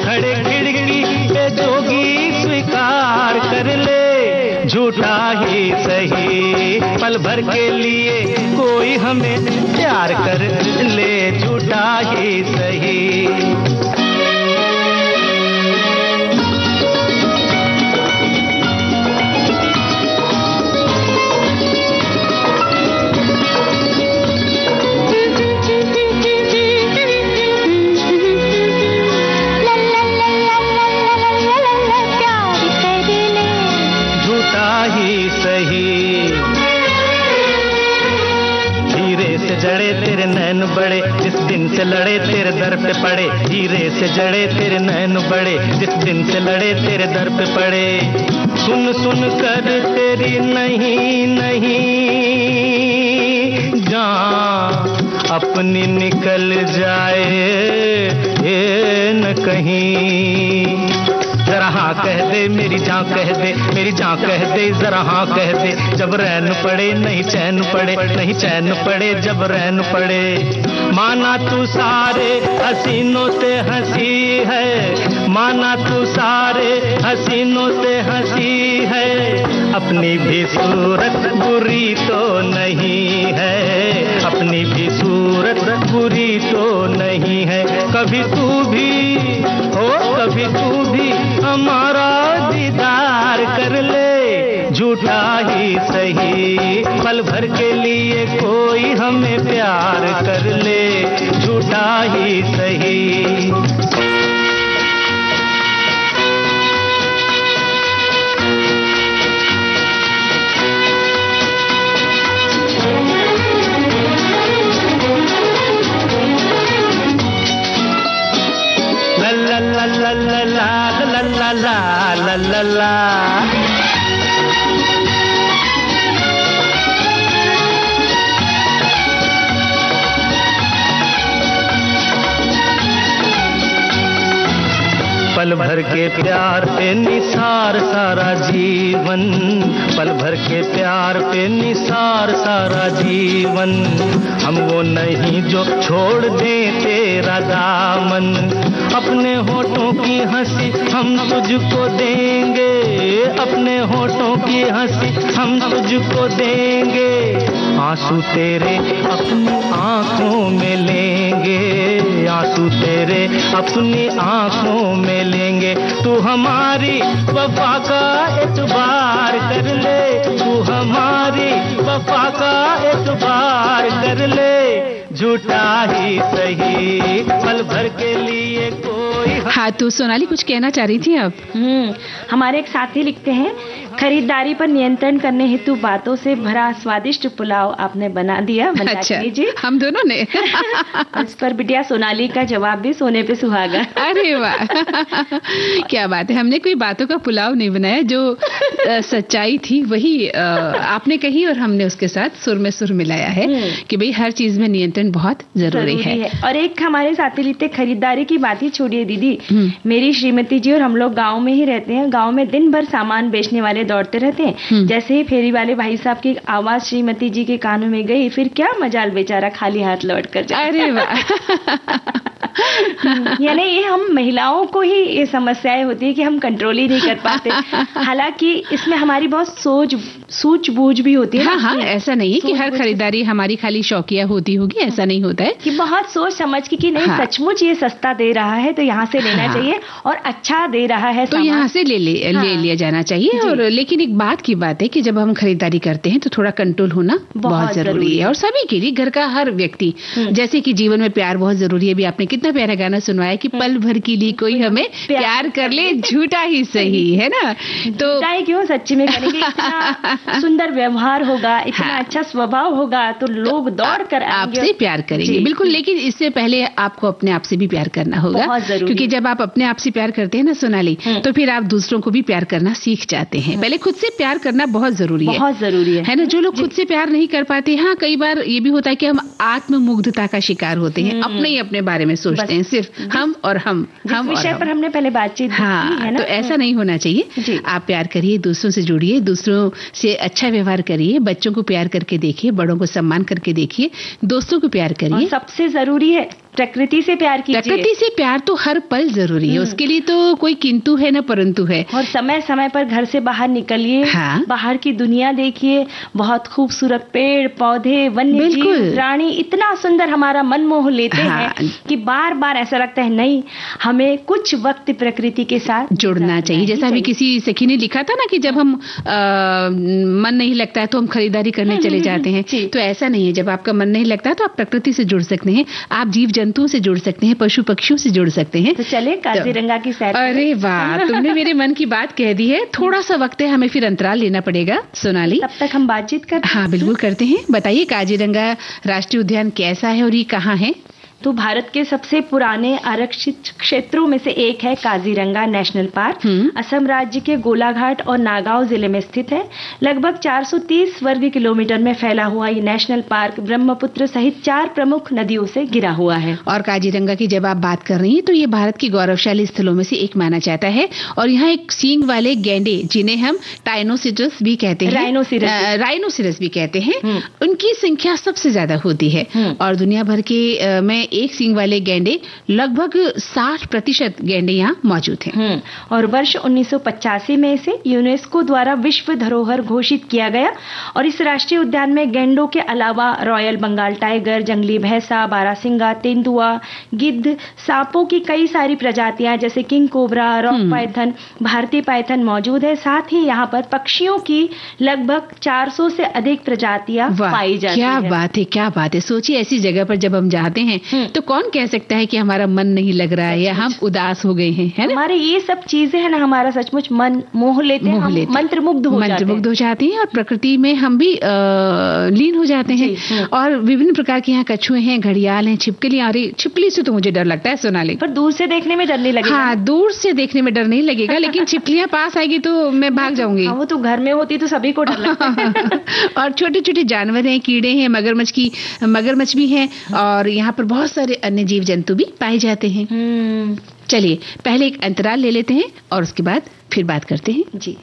खड़े खिड़की पे जोगी स्वीकार कर ले, झूठा ही सही, पल भर के लिए कोई हमें प्यार कर ले, झूठा ही सही। जड़े तेरे नैन बड़े जिस दिन से लड़े तेरे दर पे पड़े, हीरे से जड़े तेरे नैन बड़े जिस दिन से लड़े तेरे दर पे पड़े। सुन सुन कर तेरी नहीं नहीं जान अपनी निकल जाए ये न कहीं, जरा हाँ कह दे मेरी जान कह दे, मेरी जान कह दे जरा हाँ कह दे, जब रैन पड़े नहीं चैन पड़े, नहीं चैन पड़े जब रैन पड़े। माना तू सारे हसीनों से हंसी है, माना तू सारे हसीनों से हंसी है, अपनी भी सूरत बुरी तो नहीं है, अपनी भी सूरत बुरी तो नहीं है। कभी तू भी हो कभी तू भी हमारा दीदार कर ले, झूठा ही सही, पल भर के लिए कोई हमें प्यार कर ले, झूठा ही सही। La la la la la la la la la la। पल भर के प्यार पे निसार सारा जीवन, पल भर के प्यार पे निसार सारा जीवन, हम वो नहीं जो छोड़ दे तेरा दामन, अपने होठों की हंसी हम तुझको देंगे, अपने होठों की हंसी हम तुझको देंगे, आंसू तेरे अपनी आंखों में लेंगे, आंसू तेरे अपनी आंखों में लेंगे। तू हमारी वफा का एतबार कर ले, तू हमारी वफा का एतबार कर ले, झूठा ही सही, पल भर के लिए कोई। हाँ, तो सोनाली कुछ कहना चाह रही थी आप? हमारे एक साथी लिखते हैं, खरीदारी पर नियंत्रण करने हेतु बातों से भरा स्वादिष्ट पुलाव आपने बना दिया। अच्छा, हम दोनों ने। इस पर बिटिया सोनाली का जवाब भी सोने पे सुहागा। अरे वाह, क्या बात है। हमने कोई बातों का पुलाव नहीं बनाया, जो सच्चाई थी वही आपने कही और हमने उसके साथ सुर में सुर मिलाया है कि भाई हर चीज में नियंत्रण बहुत जरूरी है। और एक हमारे साथी लिखते, खरीदारी की बात ही छोड़िए दीदी, मेरी श्रीमती जी और हम लोग गाँव में ही रहते हैं, गाँव में दिन भर सामान बेचने वाले दौड़ते रहते हैं, जैसे ही फेरी वाले भाई साहब की आवाज श्रीमती जी के कानों में गई, फिर क्या मजाल बेचारा खाली हाथ लौट कर जाए। अरे वाह। यानी ये हम महिलाओं को ही ये समस्याएं होती है कि हम कंट्रोल ही नहीं कर पाते, हालांकि इसमें हमारी बहुत सूझबूझ भी होती है। हाँ, ऐसा नहीं है कि हर खरीदारी हमारी खाली शौकिया होती होगी, ऐसा नहीं होता है, कि बहुत सोच समझ के कि नहीं सचमुच ये सस्ता दे रहा है तो यहाँ से लेना चाहिए और अच्छा दे रहा है तो यहाँ से ले लिया जाना चाहिए। और लेकिन एक बात की बात है कि जब हम खरीदारी करते हैं तो थोड़ा कंट्रोल होना बहुत जरूरी है, और सभी के लिए, घर का हर व्यक्ति। जैसे कि जीवन में प्यार बहुत जरूरी है। अभी आपने कितना प्यारा गाना सुनवाया कि पल भर के लिए कोई हमें प्यार कर ले, झूठा ही सही, है ना? तो क्यों सच्ची में करेंगे, इतना सुंदर व्यवहार होगा, इतना अच्छा स्वभाव होगा तो लोग दौड़ कर आपसे प्यार करेंगे। बिल्कुल, लेकिन इससे पहले आपको अपने आप से भी प्यार करना होगा, क्योंकि जब आप अपने आप से प्यार करते हैं ना सोनाली, तो फिर आप दूसरों को भी प्यार करना सीख जाते हैं। पहले खुद से प्यार करना बहुत जरूरी है, बहुत जरूरी है ना? जो लोग खुद से प्यार नहीं कर पाते, हाँ, कई बार ये भी होता है कि हम आत्ममुग्धता का शिकार होते हैं, अपने ही अपने बारे में सोचते हैं, सिर्फ हम और हम विषय पर हमने पहले बातचीत की है ना? तो ऐसा नहीं होना चाहिए। आप प्यार करिए, दूसरों से जुड़िए, दूसरों से अच्छा व्यवहार करिए, बच्चों को प्यार करके देखिए, बड़ों को सम्मान करके देखिए, दोस्तों को प्यार करिए। सबसे जरूरी है प्रकृति से प्यार कीजिए। प्रकृति से प्यार तो हर पल जरूरी है, उसके लिए तो कोई किंतु है ना परंतु है। और समय समय पर घर से बाहर निकलिए, बाहर की दुनिया देखिए, बहुत खूबसूरत पेड़ पौधे, वन्य जीव, प्राणी, इतना सुंदर हमारा मन मोह लेते हैं कि बार बार ऐसा लगता है नहीं, हमें कुछ वक्त प्रकृति के साथ जुड़ना चाहिए। जैसा अभी किसी सखी ने लिखा था ना कि जब हम मन नहीं लगता है तो हम खरीदारी करने चले जाते हैं, तो ऐसा नहीं है। जब आपका मन नहीं लगता तो आप प्रकृति से जुड़ सकते हैं, आप जीव जंतुओं से जुड़ सकते हैं, पशु पक्षियों से जुड़ सकते हैं। तो चले काजीरंगा की सैर। अरे वाह, तुमने मेरे मन की बात कह दी है। थोड़ा सा वक्त है, हमें फिर अंतराल लेना पड़ेगा सोनाली। तब तक हम बातचीत करते हैं। हाँ बिल्कुल करते हैं। बताइए काजीरंगा राष्ट्रीय उद्यान कैसा है और ये कहाँ है? तो भारत के सबसे पुराने आरक्षित क्षेत्रों में से एक है काजीरंगा नेशनल पार्क। असम राज्य के गोलाघाट और नागांव जिले में स्थित है। लगभग 430 वर्ग किलोमीटर में फैला हुआ ये नेशनल पार्क ब्रह्मपुत्र सहित 4 प्रमुख नदियों से घिरा हुआ है। और काजीरंगा की जब आप बात कर रही हैं तो ये भारत की गौरवशाली स्थलों में से एक माना जाता है। और यहाँ एक सींग वाले गैंडे, जिन्हें हम टाइनोसिरस भी कहते हैं, राइनोसिरस भी कहते हैं, उनकी संख्या सबसे ज्यादा होती है। और दुनिया भर के में एक सींग वाले गैंडे, लगभग 60% गैंडे यहाँ मौजूद हैं। और वर्ष 1985 में इसे यूनेस्को द्वारा विश्व धरोहर घोषित किया गया। और इस राष्ट्रीय उद्यान में गैंडों के अलावा रॉयल बंगाल टाइगर, जंगली भैंसा, बारहसिंगा, तेंदुआ, गिद्ध, सांपों की कई सारी प्रजातियां जैसे किंग कोबरा, रॉक पाइथन, भारतीय पाइथन मौजूद है। साथ ही यहाँ पर पक्षियों की लगभग 400 से अधिक प्रजातियां पाई जाती है। क्या बात है, क्या बात है। सोचिए ऐसी जगह पर जब हम जाते हैं तो कौन कह सकता है कि हमारा मन नहीं लग रहा है या हम उदास हो गए हैं, है ना? हमारे ये सब चीजें हैं ना, हमारा सचमुच मन मोह लेते हैं, मंत्रमुग्ध हो जाते हैं और प्रकृति में हम भी लीन हो जाते हैं। और विभिन्न प्रकार के यहाँ कछुए हैं, घड़ियाल हैं, छिपकलियां। अरे छिपकली से तो मुझे डर लगता है सोनाली, पर दूर से देखने में डर नहीं लगेगा। हाँ, दूर से देखने में डर नहीं लगेगा, लेकिन छिपकलियां पास आएगी तो मैं भाग जाऊंगी। वो तो घर में होती तो सभी को डर लगता है। और छोटे छोटे जानवर हैं, कीड़े हैं, मगरमच्छ भी हैं, और यहाँ पर बहुत सारे अन्य जीव जंतु भी पाए जाते हैं। चलिए पहले एक अंतराल ले लेते हैं और उसके बाद फिर बात करते हैं। जी।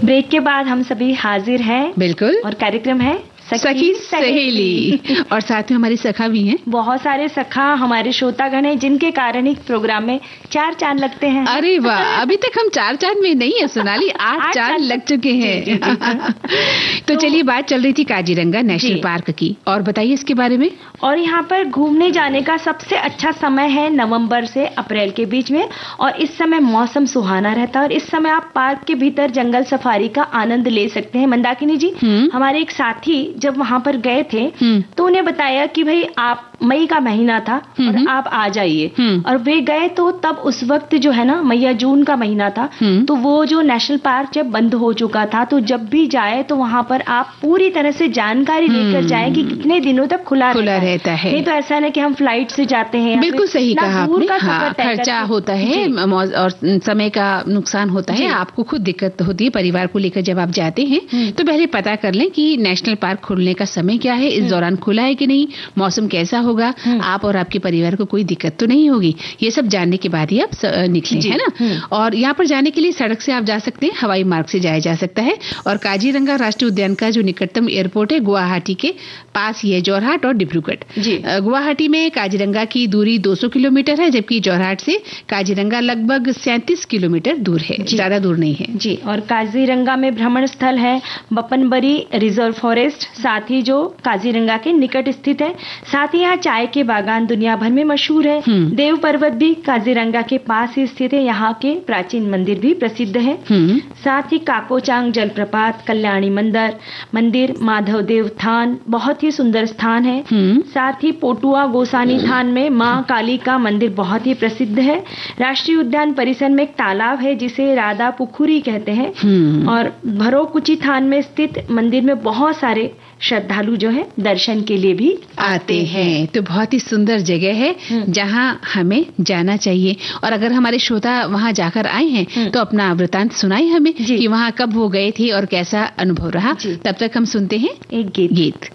ब्रेक के बाद हम सभी हाजिर हैं। बिल्कुल। और कार्यक्रम है सखी सहेली। और साथ में हमारी सखा भी हैं। बहुत सारे सखा हमारे श्रोतागण हैं जिनके कारण ही प्रोग्राम में 4 चांद लगते हैं। अरे वाह, अभी तक हम 4 चांद में नहीं है सोनाली, 8 चांद लग चुके हैं। तो चलिए, बात चल रही थी काजीरंगा नेशनल पार्क की, और बताइए इसके बारे में। और यहाँ पर घूमने जाने का सबसे अच्छा समय है नवंबर से अप्रैल के बीच में, और इस समय मौसम सुहाना रहता है और इस समय आप पार्क के भीतर जंगल सफारी का आनंद ले सकते हैं। मंदाकिनी जी, हमारे एक साथी जब वहां पर गए थे तो उन्हें बताया कि भाई आप, मई का महीना था और आप आ जाइए, और वे गए तो तब उस वक्त जो है ना मई या जून का महीना था, तो वो जो नेशनल पार्क जब बंद हो चुका था, तो जब भी जाए तो वहां पर आप पूरी तरह से जानकारी लेकर जाएं कि कितने दिनों तक खुला रहता है। नहीं तो ऐसा ना कि हम फ्लाइट से जाते हैं। बिल्कुल सही कहा आपने। हाँ, खर्चा होता है और समय का नुकसान होता है, आपको खुद दिक्कत होती है परिवार को लेकर जब आप जाते हैं। तो पहले पता कर लें कि नेशनल पार्क खुलने का समय क्या है, इस दौरान खुला है कि नहीं, मौसम कैसा होगा, आप और आपके परिवार को कोई दिक्कत तो नहीं होगी। ये सब जानने के बाद ही आप निकलें, है ना। और यहाँ पर जाने के लिए सड़क से आप जा सकते हैं, हवाई मार्ग से जाया जा सकता है। और काजीरंगा राष्ट्रीय उद्यान का जो निकटतम एयरपोर्ट है गुवाहाटी के पास ही है, जोरहाट और डिब्रूगढ़। गुवाहाटी में काजीरंगा की दूरी 200 किलोमीटर है, जबकि जोरहाट से काजीरंगा लगभग 37 किलोमीटर दूर है, ज्यादा दूर नहीं है जी। और काजीरंगा में भ्रमण स्थल है बपनबरी रिजर्व फॉरेस्ट, साथ ही जो काजीरंगा के निकट स्थित है। साथ ही यहाँ चाय के बागान दुनिया भर में मशहूर है। देव पर्वत भी काजीरंगा के पास ही स्थित है, यहाँ के प्राचीन मंदिर भी प्रसिद्ध है। साथ ही काकोचांग जलप्रपात, कल्याणी मंदिर, माधव देव थान बहुत ही सुंदर स्थान है। साथ ही पोटुआ गोसानी थान में मां काली का मंदिर बहुत ही प्रसिद्ध है। राष्ट्रीय उद्यान परिसर में एक तालाब है जिसे राधा पुखुरी कहते हैं। और भरोकुची थान में स्थित मंदिर में बहुत सारे श्रद्धालु जो है दर्शन के लिए भी आते हैं। तो बहुत ही सुंदर जगह है जहां हमें जाना चाहिए। और अगर हमारे श्रोता वहां जाकर आए हैं तो अपना वृतांत सुनाए हमें कि वहां कब वो गए थे और कैसा अनुभव रहा। तब तक हम सुनते हैं एक गीत।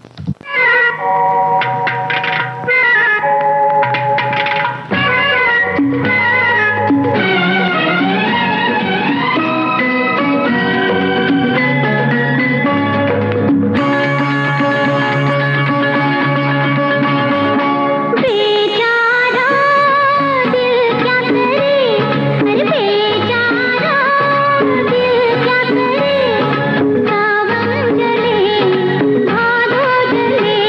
सावन जले भादो जले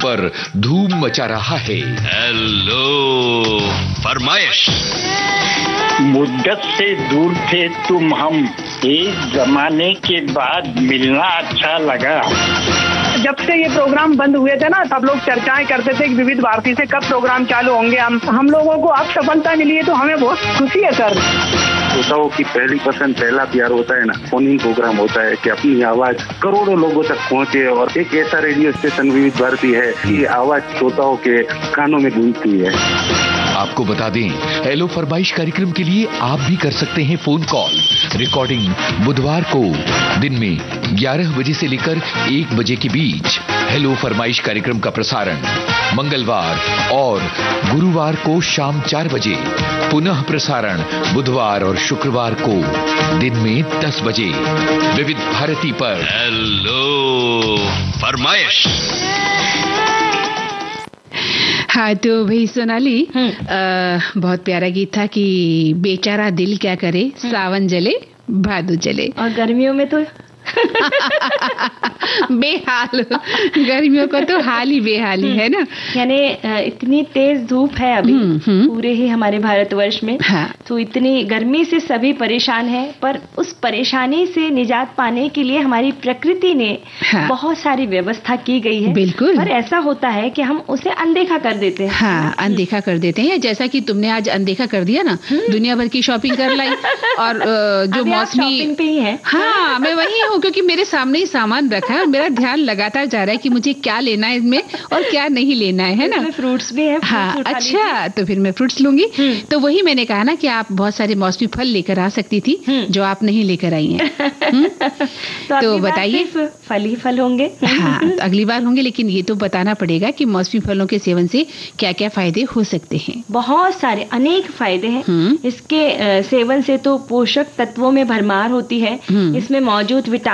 पर धूम मचा रहा है। हेलो फरमाइश। मुद्दत से दूर थे तुम हम, एक जमाने के बाद मिलना अच्छा लगा। जब से ये प्रोग्राम बंद हुए थे ना, सब लोग चर्चाएं करते थे कि विविध भारती से कब प्रोग्राम चालू होंगे। हम लोगों को अब सफलता मिली है तो हमें बहुत खुशी है सर। श्रोताओं की पहली पसंद, पहला प्यार होता है ना, फोन इन प्रोग्राम होता है कि अपनी आवाज करोड़ों लोगों तक पहुंचे। और एक ऐसा रेडियो स्टेशन विविध भारती है कि आवाज श्रोताओं के कानों में गूंजती है। आपको बता दें, हेलो फरमाइश कार्यक्रम के लिए आप भी कर सकते हैं फोन कॉल। रिकॉर्डिंग बुधवार को दिन में 11 बजे से लेकर 1 बजे के बीच। हेलो फरमाइश कार्यक्रम का प्रसारण मंगलवार और गुरुवार को शाम 4 बजे, पुनः प्रसारण बुधवार और शुक्रवार को दिन में 10 बजे विविध भारती पर। हेलो फरमाइश। हाँ तो भाई सोनाली, बहुत प्यारा गीत था कि बेचारा दिल क्या करे, सावन जले भादो जले। और गर्मियों में तो बेहाल, गर्मियों का तो हाल ही बेहाल ही है ना। यानी इतनी तेज धूप है अभी पूरे ही हमारे भारतवर्ष में। हाँ। तो इतनी गर्मी से सभी परेशान हैं, पर उस परेशानी से निजात पाने के लिए हमारी प्रकृति ने बहुत सारी व्यवस्था की गई है। बिल्कुल। पर ऐसा होता है कि हम उसे अनदेखा कर देते हैं। हाँ, अनदेखा कर देते हैं। जैसा कि तुमने आज अनदेखा कर दिया ना, दुनिया भर की शॉपिंग कर लाई और जो मौसमी शॉपिंग पे ही है। हाँ, मैं वही हूँ क्योंकि मेरे सामने ही सामान रखा है और मेरा ध्यान लगातार जा रहा है कि मुझे क्या लेना है इसमें और क्या नहीं लेना है ना। फ्रूट्स भी है। हाँ, अच्छा, तो फिर मैं फ्रूट्स लूंगी। तो वही मैंने कहा ना कि आप बहुत सारे मौसमी फल लेकर आ सकती थी जो आप नहीं लेकर आई हैं। तो बताइए। फल ही फल होंगे। हाँ, तो अगली बार होंगे, लेकिन ये तो बताना पड़ेगा कि मौसमी फलों के सेवन से क्या क्या फायदे हो सकते हैं। बहुत सारे अनेक फायदे हैं। इसके सेवन से तो पोषक तत्वों में भरमार होती है। इसमें मौजूद विटामिन,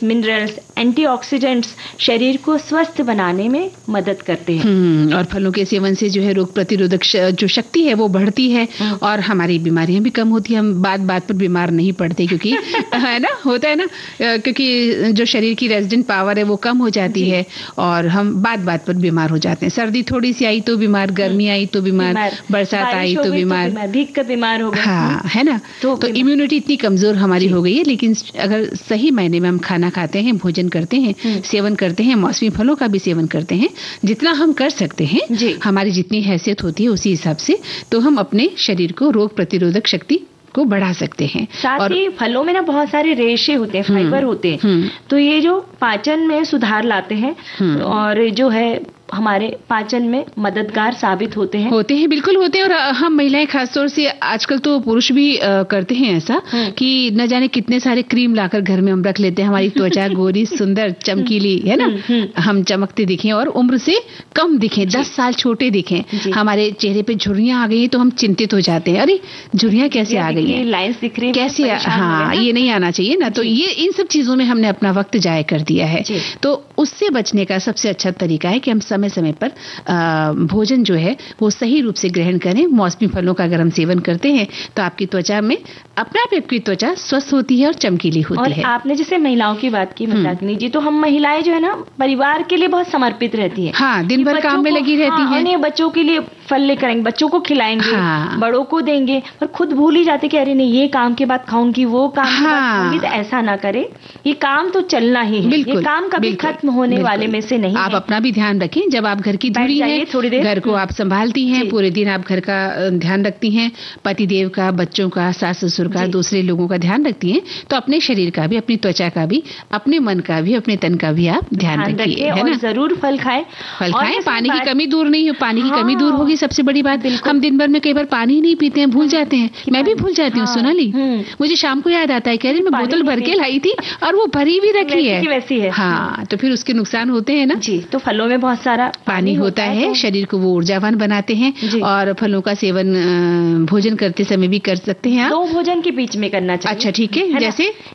मिनरल्स, एंटीऑक्सीडेंट्स शरीर को स्वस्थ बनाने में मदद करते हैं। और फलों के सेवन से जो है रोग प्रतिरोधक जो शक्ति है वो बढ़ती है और हमारी बीमारियां भी कम होती है। हम बात बात पर बीमार नहीं पड़ते क्योंकि है ना, होता है ना, क्योंकि जो शरीर की रेजिडेंट पावर है वो कम हो जाती है और हम बात बात पर बीमार हो जाते हैं। सर्दी थोड़ी सी आई तो बीमार, गर्मी आई तो बीमार, बरसात आई तो बीमार, भीग कर बीमार हो गए। हाँ, है ना। तो इम्यूनिटी इतनी कमजोर हमारी हो गई है। लेकिन अगर सही मायने में हम खाना खाते हैं, भोजन करते हैं, सेवन करते हैं, मौसमी फलों का भी सेवन करते हैं, जितना हम कर सकते हैं, हमारी जितनी हैसियत होती है उसी हिसाब से, तो हम अपने शरीर को रोग प्रतिरोधक शक्ति को बढ़ा सकते हैं। साथ ही फलों में ना बहुत सारे रेशे होते हैं, फाइबर होते हैं, तो ये जो पाचन में सुधार लाते हैं और जो है हमारे पाचन में मददगार साबित होते हैं। बिल्कुल होते हैं। और हम महिलाएं खासतौर से, आजकल तो पुरुष भी करते हैं ऐसा कि न जाने कितने सारे क्रीम लाकर घर में हम रख लेते हैं। हमारी त्वचा गोरी, सुंदर, चमकीली, है ना, हम चमकते दिखें और उम्र से कम दिखें, 10 साल छोटे दिखें। हमारे चेहरे पे झुर्रियां आ गई तो हम चिंतित हो जाते हैं, अरे झुर्रियां कैसे आ गई है, लाइंस दिख रही कैसे। हाँ, ये नहीं आना चाहिए ना। तो ये इन सब चीजों में हमने अपना वक्त जाया कर दिया है। तो उससे बचने का सबसे अच्छा तरीका है कि हम समय समय पर भोजन जो है वो सही रूप से ग्रहण करें। मौसमी फलों का अगर हम सेवन करते हैं तो आपकी त्वचा में अपने आप आपकी त्वचा स्वस्थ होती है और चमकीली होती है। आपने जैसे महिलाओं की बात की मंदाकिनी जी, तो हम महिलाएं जो है ना परिवार के लिए बहुत समर्पित रहती है। हाँ, दिन भर काम में लगी रहती है। उन्हें बच्चों के लिए फल लेकर आएंगे, बच्चों को खिलाएंगे, बड़ों को देंगे, और खुद भूल ही जाते कि अरे नहीं ये काम के बाद खाऊंगी, वो काम के बाद खाऊंगी। तो ऐसा ना करे, ये काम तो चलना ही है। ये काम कभी खत्म होने वाले में से नहीं। आप अपना भी ध्यान रखें। जब आप घर की धुरी है, थोड़ी देर घर को आप संभालती हैं, पूरे दिन आप घर का ध्यान रखती हैं, पतिदेव का, बच्चों का, सास ससुर का, दूसरे लोगों का ध्यान रखती हैं, तो अपने शरीर का भी, अपनी त्वचा का भी, अपने मन का भी, अपने तन का भी आप ध्यान रखिए, है ना। जरूर फल खाएं। पानी की कमी दूर नहीं हो, पानी की कमी दूर होगी सबसे बड़ी बात। हम दिन भर में कई बार पानी ही नहीं पीते हैं, भूल जाते हैं। मैं भी भूल जाती हूँ सोनाली। मुझे शाम को याद आता है, कह रही मैं बोतल भर के लाई थी और वो भरी भी रखी है, वैसी है। हाँ, तो फिर उसके नुकसान होते हैं ना जी। तो फलों में बहुत सारा पानी होता है, शरीर को वो ऊर्जावान बनाते हैं। और फलों का सेवन भोजन करते समय भी कर सकते हैं। 2 भोजन के बीच में करना चाहिए। अच्छा, ठीक है।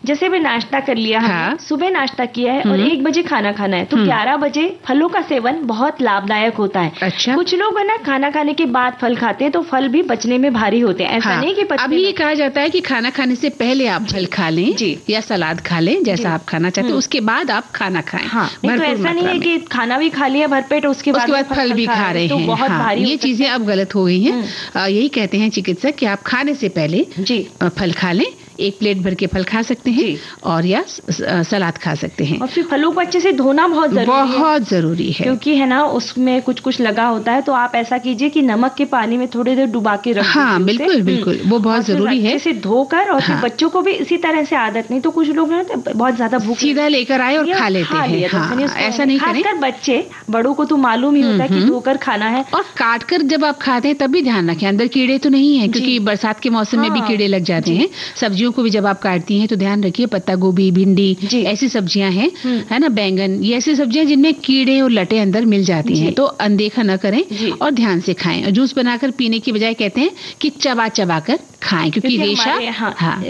जैसे भी नाश्ता कर लिया, सुबह नाश्ता किया है और 1 बजे खाना खाना है, तो 11 बजे फलों का सेवन बहुत लाभदायक होता है। अच्छा। कुछ लोग है ना खाना खाने के बाद फल खाते हैं तो फल भी पचने में भारी होते हैं। ऐसा नहीं कि अभी ये कहा जाता है कि खाना खाने से पहले आप फल खा लें या सलाद खा लें, जैसा आप खाना चाहते हैं, उसके बाद आप खाना खाएं। नहीं तो ऐसा नहीं है कि खाना भी खा लिया भरपेट, उसके बाद फल भी खा रहे हैं, बहुत भारी। ये चीजें अब गलत हो गई हैं। यही कहते हैं चिकित्सक कि आप खाने से पहले फल खा लें, एक प्लेट भर के फल खा सकते हैं और या सलाद खा सकते हैं। और फिर फलों को अच्छे से धोना बहुत जरूरी है क्योंकि है ना उसमें कुछ लगा होता है। तो आप ऐसा कीजिए कि नमक के पानी में थोड़ी देर डुबा के रख दीजिए। बिल्कुल वो बहुत जरूरी है। अच्छे से धोकर और फिर बच्चों को भी इसी तरह से आदत नहीं तो कुछ लोग बहुत ज्यादा भूख सीधा लेकर आए और खा लेते हैं। ऐसा नहीं करें। खासकर बच्चे, बड़ों को तो मालूम ही होता है कि धोकर खाना है। और काट कर जब आप खाते हैं तब भी ध्यान रखें अंदर कीड़े तो नहीं है, क्योंकि बरसात के मौसम में भी कीड़े लग जाते हैं। सब्जियों को भी जब आप काटती हैं तो ध्यान रखिए, पत्ता गोभी, भिंडी ऐसी सब्जियां हैं, है ना, बैंगन, ये ऐसी सब्जियां जिनमें कीड़े और लटे अंदर मिल जाती हैं, तो अनदेखा न करें और ध्यान से खाएं। जूस बनाकर पीने की बजाय कहते हैं कि चबा चबा कर खाएं, क्योंकि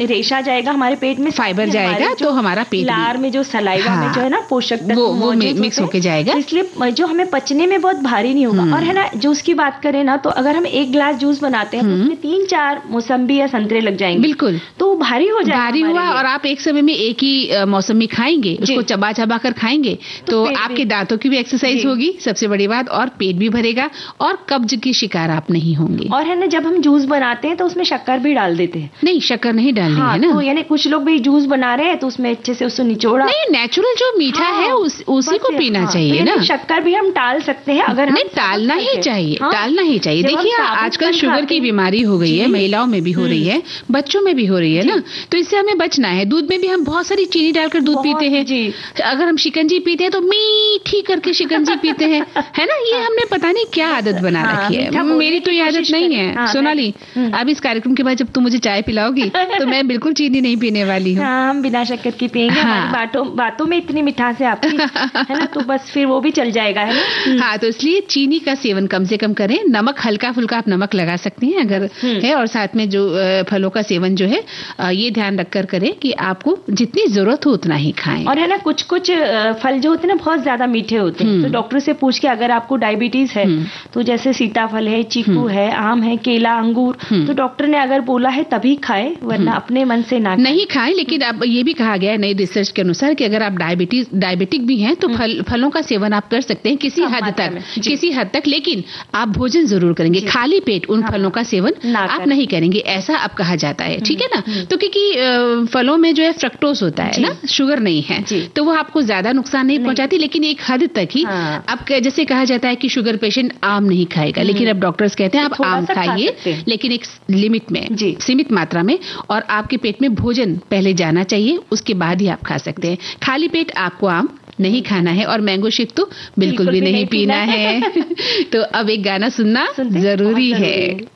रेशा जाएगा हमारे पेट में, फाइबर जाएगा तो हमारा पेट लार में जो सलाइवा में जो है ना पोषक वो मिक्स होके जाएगा, इसलिए जो हमें पचने में बहुत भारी नहीं होगा। और है ना जूस की बात करें ना तो अगर हम एक गिलास जूस बनाते हैं तो उसमें 3-4 मौसम्बी या संतरे लग जाएंगे। बिल्कुल, तो भारी हो जाएगा, भारी हुआ। और आप एक समय में एक ही मौसमी खाएंगे, उसको चबा चबा कर खाएंगे तो आपके दांतों की भी एक्सरसाइज होगी, सबसे बड़ी बात, और पेट भी भरेगा और कब्ज की शिकार आप नहीं होंगे। और है ना जब हम जूस बनाते हैं तो उसमें शक्कर भी डाल देते हैं। नहीं, शक्कर नहीं डालनी है ना। तो यानी कुछ लोग भी जूस बना रहे हैं तो उसमें अच्छे से उसको निचोड़ा, नहीं, नेचुरल जो मीठा है उसी को पीना चाहिए ना। शक्कर भी हम टाल सकते हैं अगर नहीं, टालना ही चाहिए, टालना ही चाहिए। देखिए आजकल शुगर की बीमारी हो गई है, महिलाओं में भी हो रही है, बच्चों में भी हो रही है ना, तो इससे हमें बचना है। दूध में भी हम बहुत सारी चीनी डालकर दूध पीते हैं। अगर हम शिकंजी पीते हैं तो मीठी करके शिकंजी पीते हैं, है ना। ये हमने पता नहीं क्या आदत बना रखी है। मेरी तो ये आदत नहीं है सोनाली। अब इस कार्यक्रम के बाद जब तुम मुझे चाय पिलाओगी तो मैं बिल्कुल चीनी नहीं पीने वाली हूँ। हम बिना शक्कर की पियेंगे। बातों में इतनी मिठास है आपकी, है ना, तो बस फिर वो भी चल जाएगा, है ना। हाँ, तो इसलिए चीनी का सेवन कम से कम करें। नमक हल्का फुल्का आप नमक लगा सकती हैं अगर है, और साथ में जो फलों का सेवन जो है ये ध्यान रखकर करें कि आपको जितनी जरूरत हो उतना ही खाएं। और है ना कुछ फल जो होते हैं ना बहुत ज्यादा मीठे होते हैं, तो डॉक्टर से पूछ के अगर आपको डायबिटीज है तो जैसे सीताफल है, चीकू है, आम है, केला, अंगूर, तो डॉक्टर ने अगर बोला है तभी खाएं, वरना अपने मन से नहीं खाएं। लेकिन अब ये भी कहा गया है नई रिसर्च के अनुसार कि अगर आप डायबिटिक भी हैं तो फलों का सेवन आप कर सकते हैं किसी हद तक, लेकिन आप भोजन जरूर करेंगे। खाली पेट उन फलों का सेवन आप नहीं करेंगे, ऐसा अब कहा जाता है, ठीक है ना। तो क्योंकि फलों में जो है फ्रक्टोज होता है ना, शुगर नहीं है, तो वो आपको ज्यादा नुकसान नहीं पहुंचाती, लेकिन एक हद तक ही। अब जैसे कहा जाता है कि शुगर पेशेंट आम नहीं खाएगा, लेकिन अब डॉक्टर्स कहते हैं आप आम खाइए, लेकिन एक लिमिट में, सीमित मात्रा में, और आपके पेट में भोजन पहले जाना चाहिए, उसके बाद ही आप खा सकते हैं। खाली पेट आपको आम नहीं खाना है और मैंगो शेक तो बिल्कुल भी नहीं पीना है। तो अब एक गाना सुनना जरूरी है।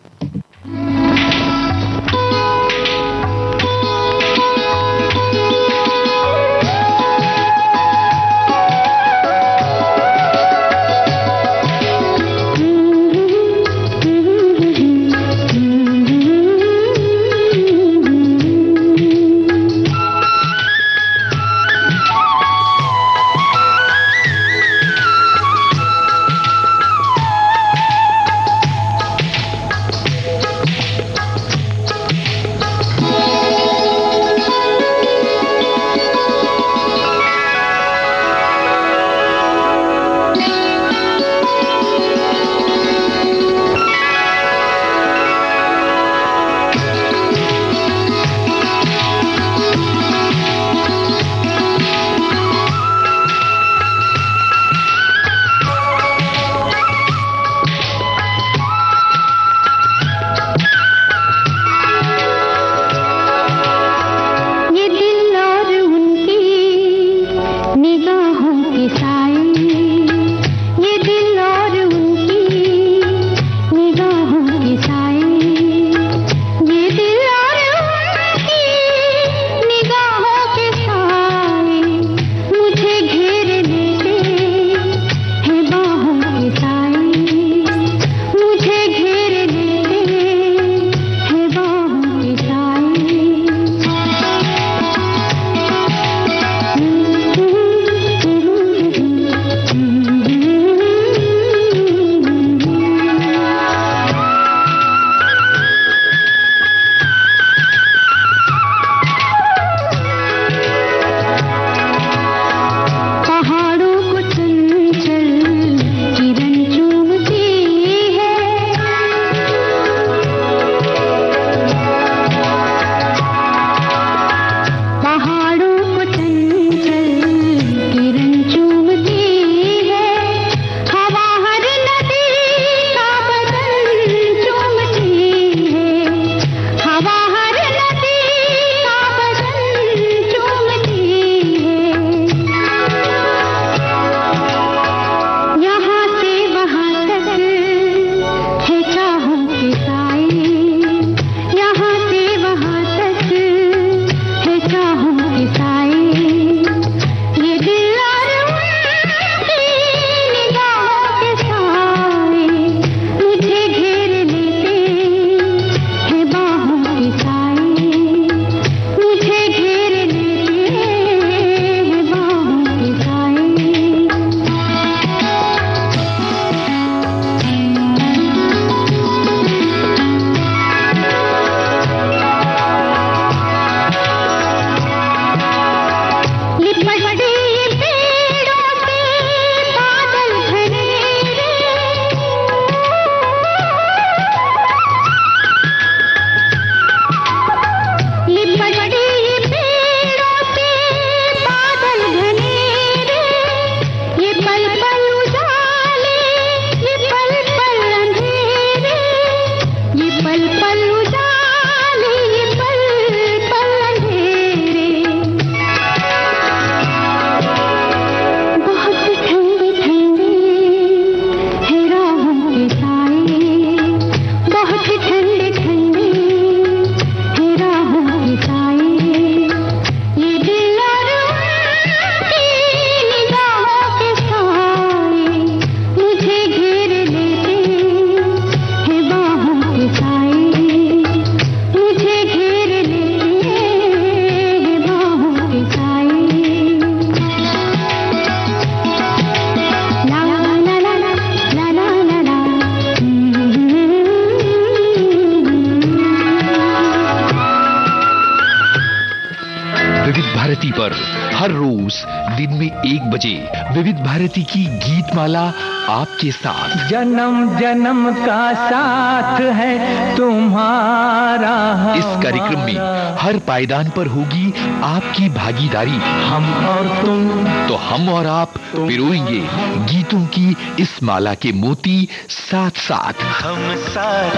पर हर रोज दिन में 1 बजे विविध भारती की गीत माला आपके साथ। जन्म जन्म का साथ है तुम्हारा। इस कार्यक्रम में हर पायदान पर होगी आपकी भागीदारी। हम और तुम, तो हम और आप पिरोएंगे गीतों की इस माला के मोती साथ साथ। हम साथ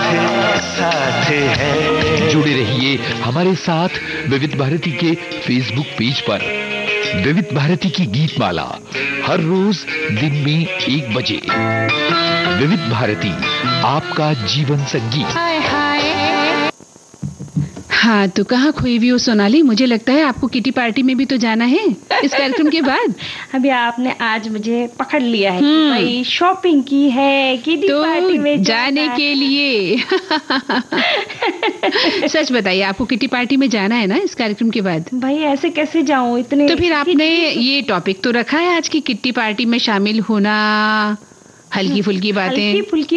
हैं। जुड़े रहिए हमारे साथ विविध भारती के फेसबुक पेज पर। विविध भारती की गीत माला हर रोज दिन में 1 बजे। विविध भारती, आपका जीवन संगीत। हाँ, तो कहाँ खोई हुई हो सोनाली? मुझे लगता है आपको किटी पार्टी में भी तो जाना है इस कार्यक्रम के बाद। अभी आपने आज मुझे पकड़ लिया है कि भाई शॉपिंग की है किटी तो पार्टी में जाने के लिए। सच बताइए, आपको किटी पार्टी में जाना है ना इस कार्यक्रम के बाद? भाई ऐसे कैसे जाऊं इतने। तो फिर आपने ये टॉपिक तो रखा है आज की किटी पार्टी में शामिल होना, हल्की फुल्की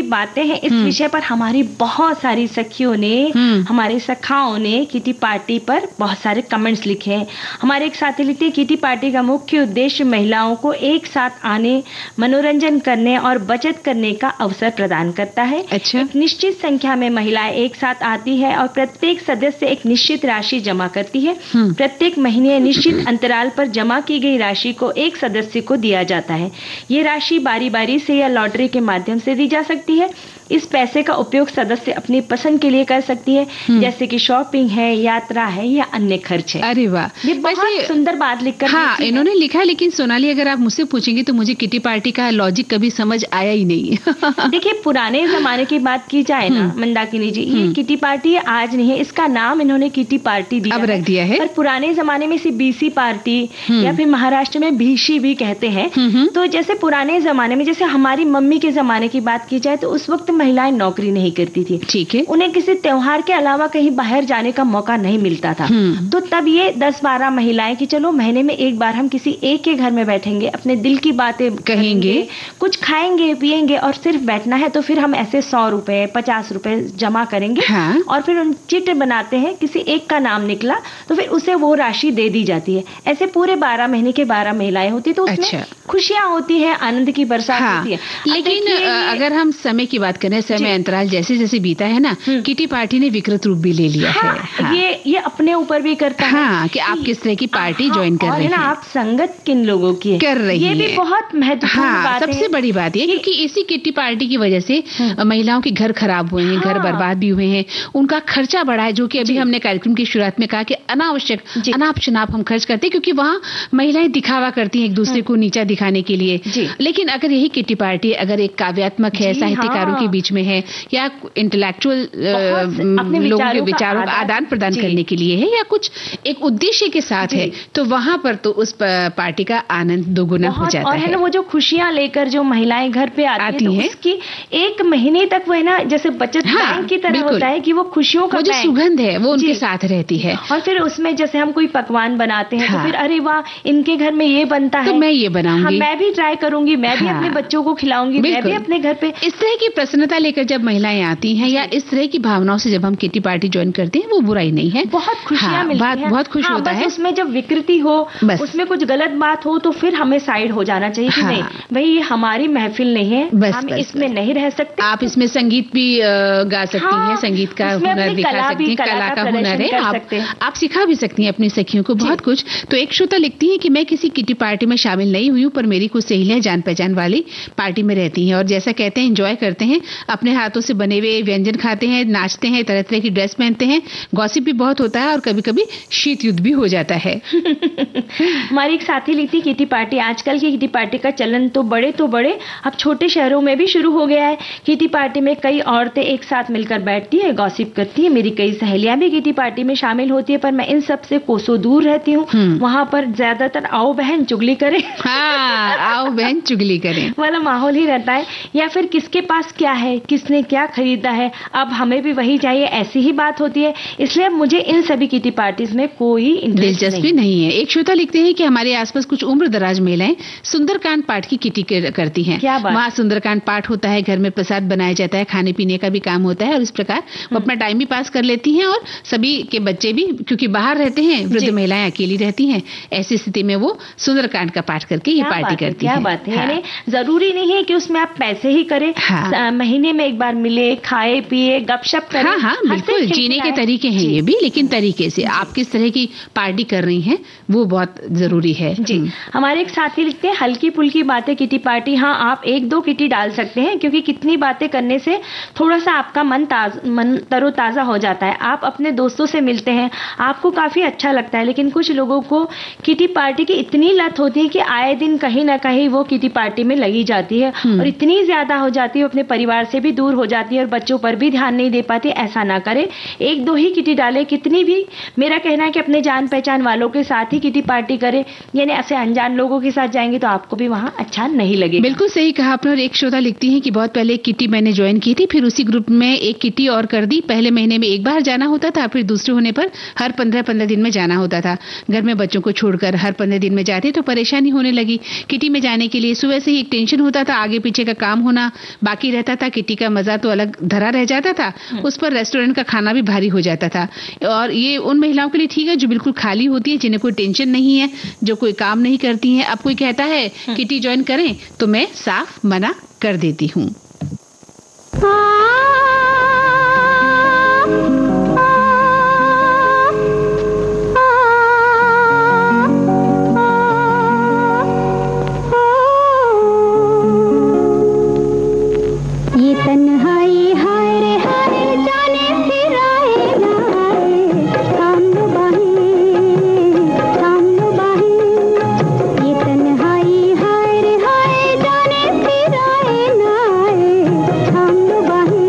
बातें हैं। इस विषय पर हमारी बहुत सारी सखियों ने, हमारे सखाओं ने किटी पार्टी पर बहुत सारे कमेंट्स लिखे हैं। हमारे एक साथी लिखते हैं, किटी पार्टी का मुख्य उद्देश्य महिलाओं को एक साथ आने, मनोरंजन करने और बचत करने का अवसर प्रदान करता है। अच्छा। एक निश्चित संख्या में महिलाएं एक साथ आती है और प्रत्येक सदस्य एक निश्चित राशि जमा करती है। प्रत्येक महीने निश्चित अंतराल पर जमा की गई राशि को एक सदस्य को दिया जाता है। ये राशि बारी बारी से या लॉटरी के माध्यम से दी जा सकती है। इस पैसे का उपयोग सदस्य अपनी पसंद के लिए कर सकती है, जैसे कि शॉपिंग है, यात्रा है या अन्य खर्च है। अरे वाह, ये बहुत सुंदर बात लिखकर। हाँ, इन्होंने लिखा है। लेकिन सोनाली, अगर आप मुझसे पूछेंगे तो मुझे किटी पार्टी का लॉजिक कभी समझ आया ही नहीं। देखिए, पुराने जमाने की बात की जाए ना मंदाकिनी जी, ये किटी पार्टी आज नहीं है, इसका नाम इन्होंने किटी पार्टी दिया, अब रख दिया है। पर पुराने जमाने में इसे बीसी पार्टी या फिर महाराष्ट्र में भीशी भी कहते हैं। तो जैसे पुराने जमाने में, जैसे हमारी मम्मी के जमाने की बात की जाए तो उस वक्त महिलाएं नौकरी नहीं करती थी। ठीक है। उन्हें किसी त्योहार के अलावा कहीं बाहर जाने का मौका नहीं मिलता था। तो तब ये 10-12 महिलाएं कि चलो महीने में एक बार हम किसी एक के घर में बैठेंगे, अपने दिल की बातें कहेंगे, कुछ खाएंगे पिएंगे और सिर्फ बैठना है। तो फिर हम ऐसे 100 रुपए 50 रुपए जमा करेंगे। हाँ। और फिर उन चिट बनाते हैं, किसी एक का नाम निकला तो फिर उसे वो राशि दे दी जाती है। ऐसे पूरे 12 महीने के 12 महिलाएं होती, तो उसमें खुशियां होती है, आनंद की बरसात होती है। लेकिन अगर हम समय की बात करें, समय अंतराल जैसे जैसे बीता है ना, किटी पार्टी ने विकृत रूप भी ले लिया है। हाँ। ये अपने ऊपर भी करता है कि आप किस तरह की पार्टी ज्वाइन कर रहे हैं, आप संगत किन लोगों की कर रही है, ये भी बहुत महत्वपूर्ण बात है। सबसे बड़ी बात है क्योंकि इसी किटी पार्टी की वजह से महिलाओं के घर खराब हुए हैं, घर बर्बाद भी हुए हैं, उनका खर्चा बढ़ा है, जो कि अभी हमने कार्यक्रम की शुरुआत में कहा कि अनावश्यक अनाप शनाप हम खर्च करते हैं, क्योंकि वहाँ महिलाएं दिखावा करती हैं एक दूसरे को नीचा दिखाने के लिए। लेकिन अगर यही किटी पार्टी अगर एक काव्यात्मक है, साहित्यकारों के बीच में है, या इंटेलेक्चुअल लोगों के विचारों का आदान प्रदान करने के लिए है, या कुछ एक उद्देश्य के साथ है, तो वहां पर तो उस पार्टी का आनंद दोगुना हो जाता है। और है ना, वो जो खुशियां लेकर जो महिलाएं घर पे आती हैं, उसकी 1 महीने तक वो है ना, जैसे बचत बैंक की तरह होता है कि वो खुशियों का जो सुगंध है वो उनके साथ रहती है। और फिर उसमें जैसे हम कोई पकवान बनाते हैं, तो फिर अरे वाह, इनके घर में ये बनता है तो मैं ये बनाऊंगी, मैं भी ट्राई करूंगी, मैं भी अपने बच्चों को खिलाऊंगी, मैं भी अपने घर पे। इस तरह की प्रसन्नता लेकर जब महिलाएं आती हैं, या इस तरह की भावनाओं से जब हम किटी पार्टी ज्वाइन करते हैं, वो बुराई नहीं है, बहुत खुशियां मिलती हैं, बहुत खुश होता है। उसमें जब विकृति हो, उसमें कुछ गलत बात हो, तो फिर हमें साइड हो जाना चाहिए कि नहीं भाई, ये हमारी महफिल नहीं है, हम इसमें नहीं रह सकते। आप इसमें संगीत भी गा सकती हैं, संगीत का हुनर दिखा सकती हैं, कला का हुनर है, आप सिखा भी सकती हैं अपनी सखियों को बहुत कुछ। तो एक श्रोता लिखती है कि मैं किसी किटी पार्टी में शामिल नहीं हुई हूँ, पर मेरी कुछ सहेलियां जान पहचान वाली पार्टी में रहती हैं और जैसा कहते हैं एंजॉय करते हैं, अपने हाथों से बने हुए व्यंजन खाते हैं, नाचते हैं, तरह तरह की ड्रेस पहनते हैं, गॉसिप भी बहुत होता है और कभी कभी शीत युद्ध भी हो जाता है। हमारी एक साथी लिखती, किटी पार्टी, आजकल की किटी पार्टी का चलन तो बड़े अब छोटे शहरों में भी शुरू हो गया है। किटी पार्टी में कई औरतें एक साथ मिलकर बैठती है, गॉसिप करती है। मेरी कई सहेलियां भी किटी पार्टी में शामिल होती है, पर मैं इन सब से कोसों दूर रहती हूँ। वहां पर ज्यादातर आओ बहन चुगली करें, आओ बहन चुगली करें वाला माहौल माहौल ही रहता है, या फिर किसके पास क्या है, किसने क्या खरीदा है, अब हमें भी वही चाहिए, ऐसी ही बात होती है। इसलिए मुझे इन सभी किटी पार्टीज में कोई दिलचस्पी नहीं है। एक श्रोता लिखते हैं कि हमारे आसपास कुछ उम्र दराज महिलाएं सुंदरकांड पाठ की किटी करती हैं। वहाँ सुंदरकांड पाठ होता है, घर में प्रसाद बनाया जाता है, खाने पीने का भी काम होता है और इस प्रकार वो अपना टाइम भी पास कर लेती हैं और सभी के बच्चे भी, क्योंकि बाहर रहते हैं, वृद्ध महिलाएं अकेली रहती हैं, ऐसी स्थिति में वो सुंदरकांड का पाठ करके ये पार्टी करती है। क्या बात है। यानी जरूरी नहीं है कि उसमें आप पैसे ही करें, महीने में एक बार मिले, खाए पिए, गपशप करें। हाँ, बिल्कुल जीने के तरीके हैं ये भी, लेकिन तरीके से आप किस तरह की पार्टी कर रही हैं वो बहुत जरूरी है। जी, हमारे एक साथी लिखते हैं, हल्की फुल्की बातें किटी पार्टी। हाँ, आप 1-2 किटी डाल सकते हैं, क्योंकि कितनी बातें करने से थोड़ा सा आपका मन तरोताजा हो जाता है। आप अपने दोस्तों से मिलते हैं, आपको काफी अच्छा लगता है। लेकिन कुछ लोगों को किटी पार्टी की इतनी लत होती है कि आए दिन कहीं ना कहीं वो किटी पार्टी में लगी जाती है और इतनी ज्यादा हो जाती है, अपने परिवार से भी दूर हो जाती है और बच्चों पर भी ध्यान नहीं दे पाती। ऐसा ना करें, 1-2 ही किटी डाले। कितनी भी, मेरा कहना है कि अपने जान पहचान वालों के साथ ही किटी पार्टी करें, यानी ऐसे अनजान लोगों के साथ जाएंगे तो आपको भी वहां अच्छा नहीं लगेगा। बिल्कुल सही कहा आपने। और एक श्रोता लिखती है कि बहुत पहले एक किटी मैंने ज्वाइन की थी, फिर उसी ग्रुप में एक किटी और कर दी। पहले महीने में एक बार जाना होता था, फिर दूसरे होने पर हर 15-15 दिन में जाना होता था। घर में बच्चों को छोड़कर हर 15 दिन में जाते तो परेशानी होने लगी। किटी में जाने के लिए सुबह से ही एक टेंशन होता था, आगे पीछे का काम होना बाकी रहता था, किटी का मजा तो अलग धरा रह जाता था, उस पर रेस्टोरेंट का खाना भी भारी हो जाता था। और ये उन महिलाओं के लिए ठीक है जो बिल्कुल खाली होती है, जिन्हें कोई टेंशन नहीं है, जो कोई काम नहीं करती हैं। अब कोई कहता है किटी ज्वाइन करें तो मैं साफ मना कर देती हूँ। ये तन्हाई हाय रे हाय जाने फिर आए ना आए, सामने बाही ये तन्हाई हाय रे हाय जाने फिर आए ना आए, सामने बाही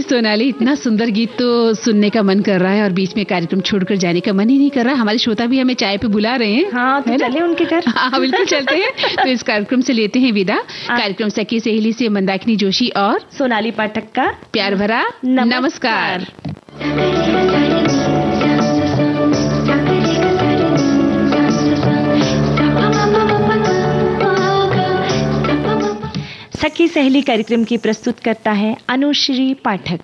सोनाली, इतना सुंदर गीत तो सुनने का मन कर रहा है और बीच में कार्यक्रम छोड़कर जाने का मन ही नहीं कर रहा। हमारे श्रोता भी हमें चाय पे बुला रहे हैं। हाँ, तो चले उनके घर। हाँ, बिल्कुल चलते हैं। तो इस कार्यक्रम से लेते हैं विदा। कार्यक्रम सखी सहेली से मंदाकिनी जोशी और सोनाली पाठक का प्यार भरा नमस्कार। सखी सहेली कार्यक्रम की प्रस्तुत करता है अनुश्री पाठक।